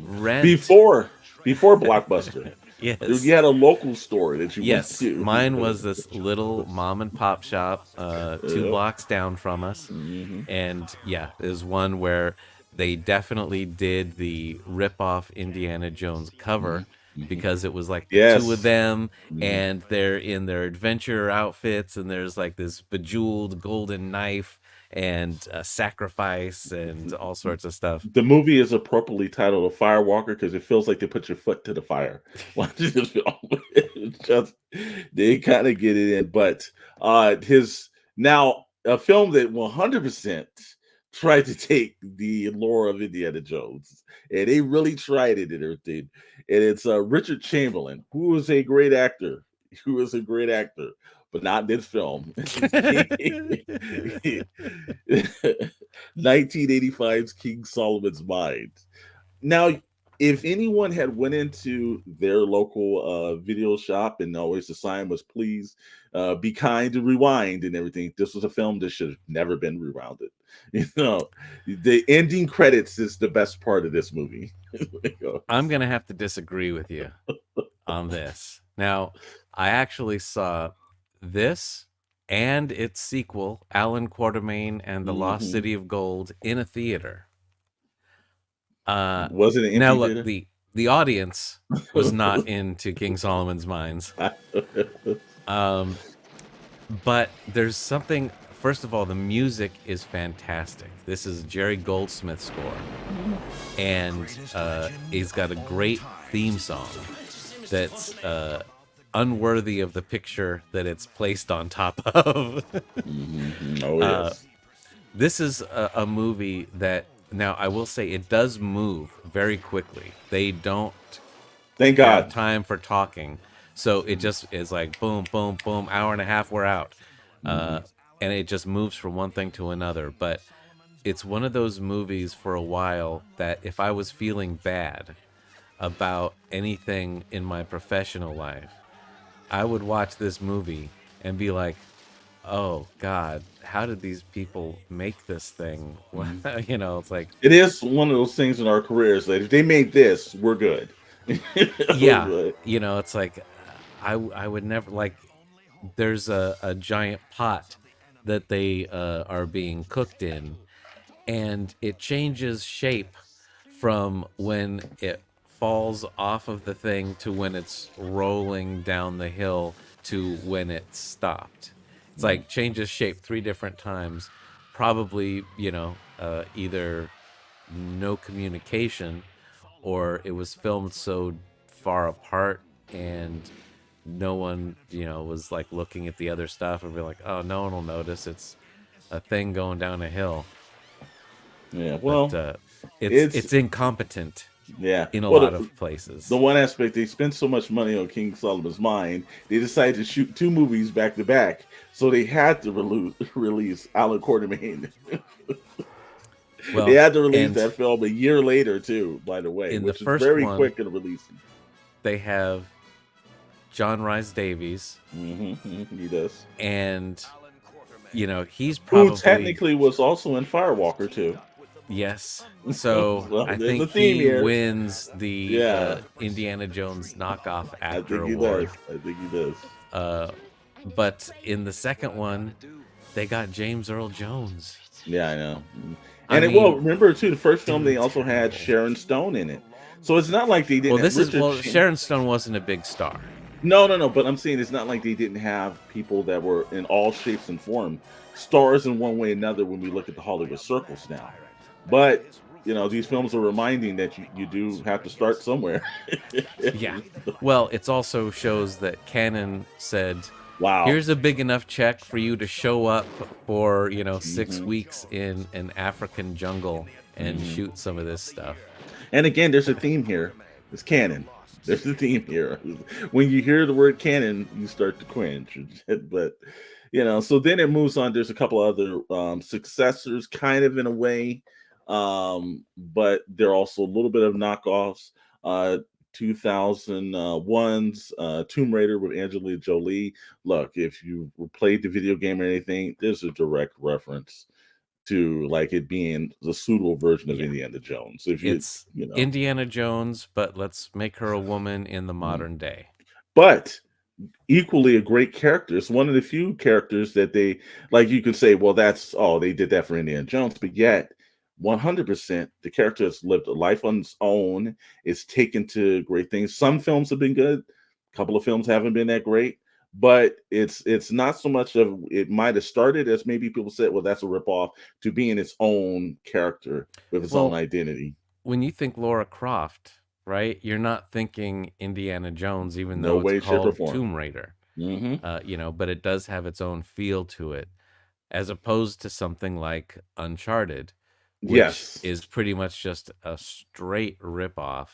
rent before Blockbuster. Yes, you had a local store that you went to. Mine was this little mom and pop shop 2 blocks down from us. And it was one where they definitely did the rip-off Indiana Jones cover because it was like the two of them and they're in their adventure outfits and there's like this bejeweled golden knife and a sacrifice and all sorts of stuff. The movie is appropriately titled A Firewalker because it feels like they put your foot to the fire watching this film. They kind of get it in, but now a film that 100% tried to take the lore of Indiana Jones, and they really tried it and everything. And it's Richard Chamberlain, who is a great actor. But not this film. 1985's King Solomon's Mine. Now, if anyone had went into their local video shop and always the sign was please be kind to rewind and everything, this was a film that should have never been rewounded. The ending credits is the best part of this movie. I'm gonna have to disagree with you on this. Now, I actually saw this and its sequel, Alan Quatermain and the Lost City of Gold, in a theater. Was it an Now empty look, theater? the audience was not into King Solomon's Mines. But there's something. First of all, the music is fantastic. This is Jerry Goldsmith's score, and he's got a great theme song that's unworthy of the picture that it's placed on top of. Oh yes. This is a movie that, now I will say, it does move very quickly. They don't Thank have God. time for talking, so it just is like boom, boom, boom. Hour and a half, we're out, and it just moves from one thing to another. But it's one of those movies for a while that if I was feeling bad about anything in my professional life, I would watch this movie and be like, oh God, how did these people make this thing? You know, it's like, It is one of those things in our careers that if they made this, we're good. yeah, We're good. you know, it's like, I would never, like, there's a giant pot that they are being cooked in, and it changes shape from when it falls off of the thing to when it's rolling down the hill to when it's stopped. It's like changes shape 3 different times. Probably, you know, either no communication, or it was filmed so far apart and no one, you know, was like looking at the other stuff and be like, oh, no one will notice. It's a thing going down a hill. Yeah. Well, But it's it's incompetent yeah. in a Well, lot of places. the one aspect, they spent so much money on King Solomon's Mine, they decided to shoot 2 movies back to back, so they had to release Alan Quartermain. Well, They had to release and that film a year later too, by the way, in the which is first very one, quick in releasing. they have John Rhys Davies, He does. and you know, he's Who probably, technically was also in Firewalker too. yes. So Well, I there's a think theme he here. wins the Yeah, Indiana Jones knockoff I actor think he award. does. I think he does. But in the second one, they got James Earl Jones. Yeah, I know. I And well, mean, remember too, the first film they dude, also had terrible. Sharon Stone in it, so it's not like they Well, didn't have this is, Richard. Sharon Stone wasn't a big star. No. But I'm saying it's not like they didn't have people that were in all shapes and form, stars in one way or another when we look at the Hollywood circles now. But you know, these films are reminding that you do have to start somewhere. Yeah. Well, it also shows that Canon said, Wow. here's a big enough check for you to show up for, you know, 6 Mhm. weeks in an African jungle and Mhm. shoot some of this stuff. And again, there's a theme here. It's canon. There's a theme here. When you hear the word canon, you start to cringe. But you know, so then it moves on. There's a couple other successors, kind of in a way, but they're also a little bit of knockoffs. 2001's Tomb Raider with Angelina Jolie. Look, if you played the video game or anything, there's a direct reference to like it being the pseudo version of Yeah. Indiana Jones. If It's you know, Indiana Jones, but let's make her a woman in the Mhm. modern day. but equally a great character. It's one of the few characters that they like. You can say, well, that's they did that for Indiana Jones, but yet 100% the character has lived a life on its own. It's taken to great things. Some films have been good, a couple of films haven't been that great, but it's not so much of it might have started as maybe people said, well, that's a ripoff, to being its own character with its own Well, identity. when you think Laura Croft, right, you're not thinking Indiana Jones, even No though it's way, shape, or called form. Tomb Raider. Hmm. You know, but it does have its own feel to it, as opposed to something like Uncharted, which Yes. is pretty much just a straight ripoff,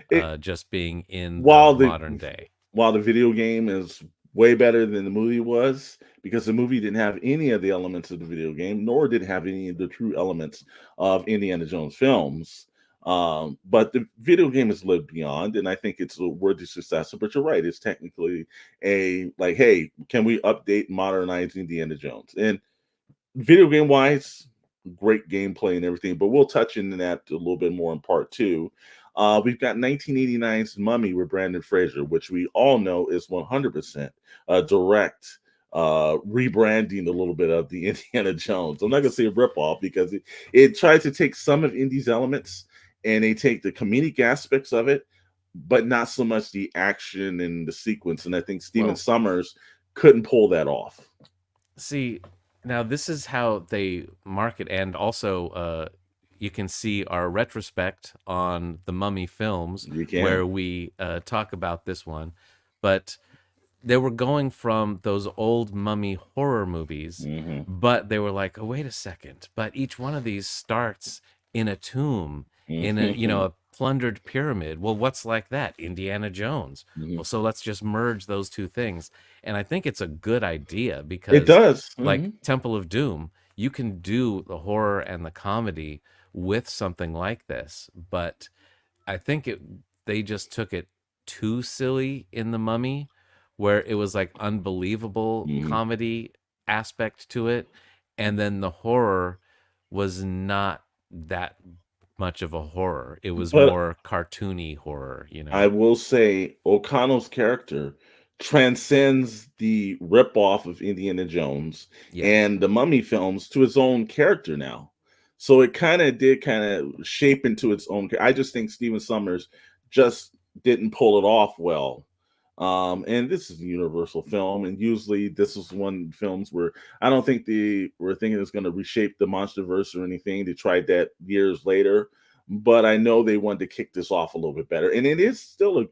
It just being in the while the modern day. while the video game is way better than the movie was, because the movie didn't have any of the elements of the video game, nor did it have any of the true elements of Indiana Jones films. But the video game has lived beyond, and I think it's a worthy successor. But you're right; it's technically a like, hey, can we update, modernize Indiana Jones? And video game wise, great gameplay and everything, but we'll touch into that a little bit more in part 2. We've got 1989's Mummy with Brandon Fraser, which we all know is 100% direct rebranding a little bit of the Indiana Jones. I'm not going to say a ripoff because it tried to take some of Indy's elements and they take the comedic aspects of it, but not so much the action and the sequence. And I think Stephen Well- Sommers couldn't pull that off. See, now this is how they market, and also you can see our retrospect on the Mummy films You can. where we talk about this one. But they were going from those old mummy horror movies, but they were like, oh, wait a second. But each one of these starts in a tomb, in a, a plundered pyramid. Well, what's like that? Indiana Jones. Well, so let's just merge those two things. And I think it's a good idea because It does. like Temple of Doom, you can do the horror and the comedy with something like this. But I think they just took it too silly in the Mummy, where it was like unbelievable comedy aspect to it, and then the horror was not that much of a horror. It was more cartoony horror, I will say O'Connell's character transcends the ripoff of Indiana Jones and the Mummy films to his own character now. So it did shape into its own. I just think Stephen Sommers just didn't pull it off well. And this is a Universal film, and usually this is one of the films where I don't think they were thinking it's going to reshape the MonsterVerse or anything. They tried that years later, but I know they wanted to kick this off a little bit better. And it is still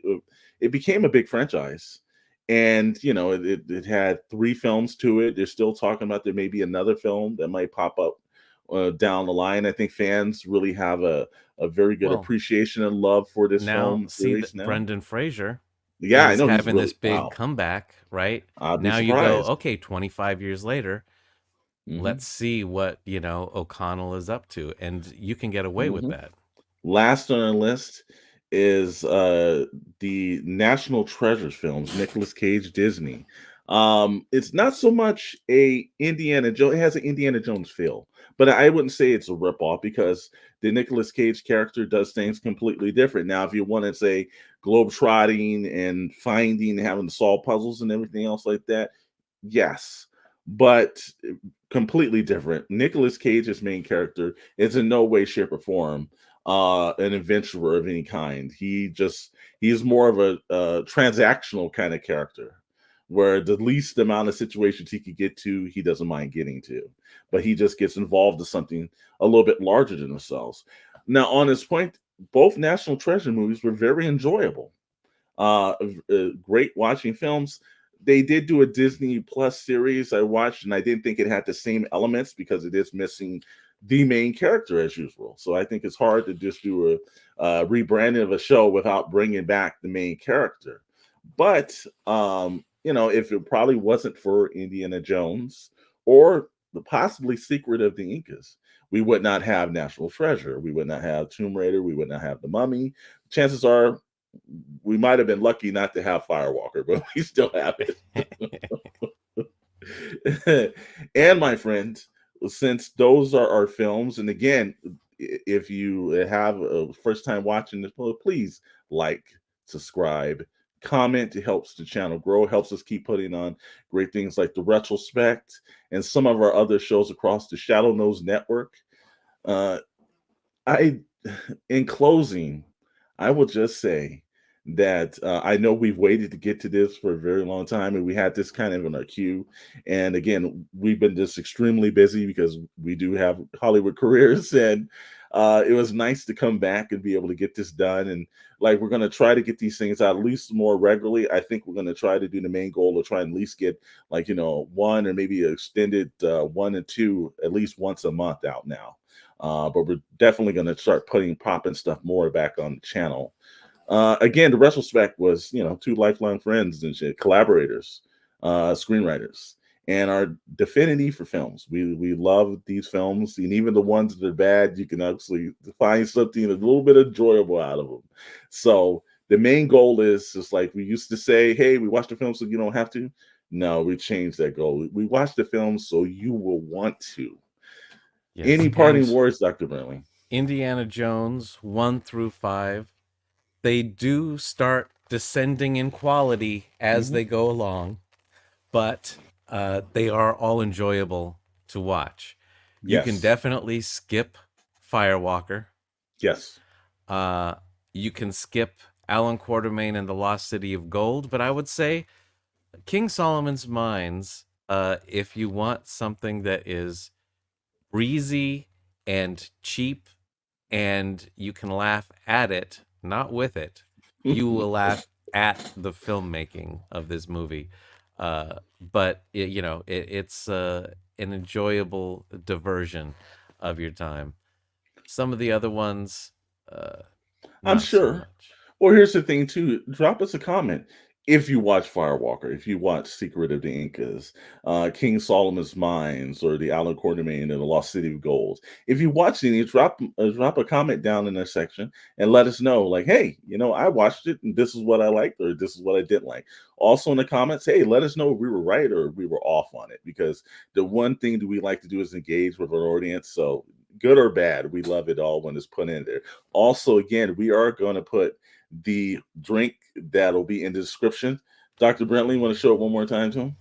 it became a big franchise, and it had 3 films to it. They're still talking about there may be another film that might pop up down the line. I think fans really have a very good appreciation and love for this film series now. Brendan Fraser. Yeah, I know he's having this big comeback, right? Now you go, okay, 25 years later, let's see what O'Connell is up to, and you can get away with that. Last on our list is the National Treasures films, Nicolas Cage, Disney. It's not so much a Indiana Jones. It has an Indiana Jones feel, but I wouldn't say it's a ripoff because the Nicolas Cage character does things completely different. Now, if you want to say globetrotting and finding, having to solve puzzles and everything else like that, yes, but completely different. Nicolas Cage's main character is in no way, shape, or form an adventurer of any kind. He's more of a transactional kind of character, where the least amount of situations he could get to, he doesn't mind getting to, but he just gets involved in something a little bit larger than themselves. Now, on this point, both National Treasure movies were very enjoyable. Great watching films. They did do a Disney Plus series I watched, and I didn't think it had the same elements because it is missing the main character as usual. So I think it's hard to just do a rebranding of a show without bringing back the main character. But if it probably wasn't for Indiana Jones or the possibly Secret of the Incas, we would not have National Treasure. We would not have Tomb Raider. We would not have The Mummy. Chances are we might have been lucky not to have Firewalker, but we still have it. And my friend, since those are our films, and again, if you have a first time watching this, please like, subscribe, comment. It helps the channel grow, helps us keep putting on great things like the Retrospect and some of our other shows across the Shadow Nose Network. In closing, I will just say that I know we've waited to get to this for a very long time, and we had this kind of in our queue. And again, we've been just extremely busy because we do have Hollywood careers, and it was nice to come back and be able to get this done. And we're going to try to get these things out at least more regularly. I think we're going to try to do the main goal of try and at least get one or maybe extended 1 and 2 at least once a month out now. But we're definitely going to start popping stuff more back on the channel. Again, the Retrospect was 2 lifelong friends and collaborators, screenwriters, and our affinity for films. We love these films, and even the ones that are bad, you can actually find something a little bit enjoyable out of them. So the main goal is just like we used to say, hey, we watch the film so you don't have to. No, we changed that goal. We watch the film so you will want to. Yes. Any parting words, Dr. Brantley? Indiana Jones 1 through 5, they do start descending in quality as they go along, but they are all enjoyable to watch. You can definitely skip Firewalker. Yes. You can skip Alan Quatermain and the Lost City of Gold, but I would say King Solomon's Mines, if you want something that is breezy and cheap and you can laugh at it, not with it, you will laugh at the filmmaking of this movie. But it's an enjoyable diversion of your time. Some of the other ones, I'm not so sure. much. Well, here's the thing too. Drop us a comment if you watch Firewalker, if you watch Secret of the Incas, King Solomon's Mines, or the Alan Quatermain and the Lost City of Gold. If you watch any, drop a comment down in that section and let us know. Like, hey, I watched it and this is what I liked or this is what I didn't like. Also in the comments, hey, let us know if we were right or if we were off on it, because the one thing that we like to do is engage with our audience. So good or bad, we love it all when it's put in there. Also, again, we are going to put the drink that'll be in the description. Dr. Brantley, you want to show it one more time to him?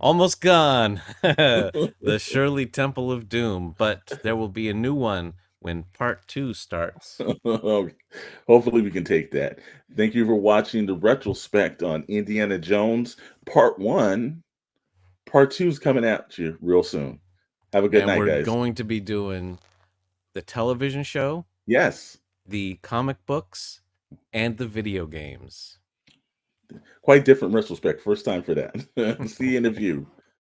Almost gone. The Shirley Temple of Doom, but there will be a new one when part 2 starts. Hopefully we can take that. Thank you for watching the retrospect on Indiana Jones Part 1. Part 2 is coming at you real soon. Have a good night, we're guys. going to be doing the television show, Yes, the comic books, and the video games. quite different retrospect. First time for that. See you in the view.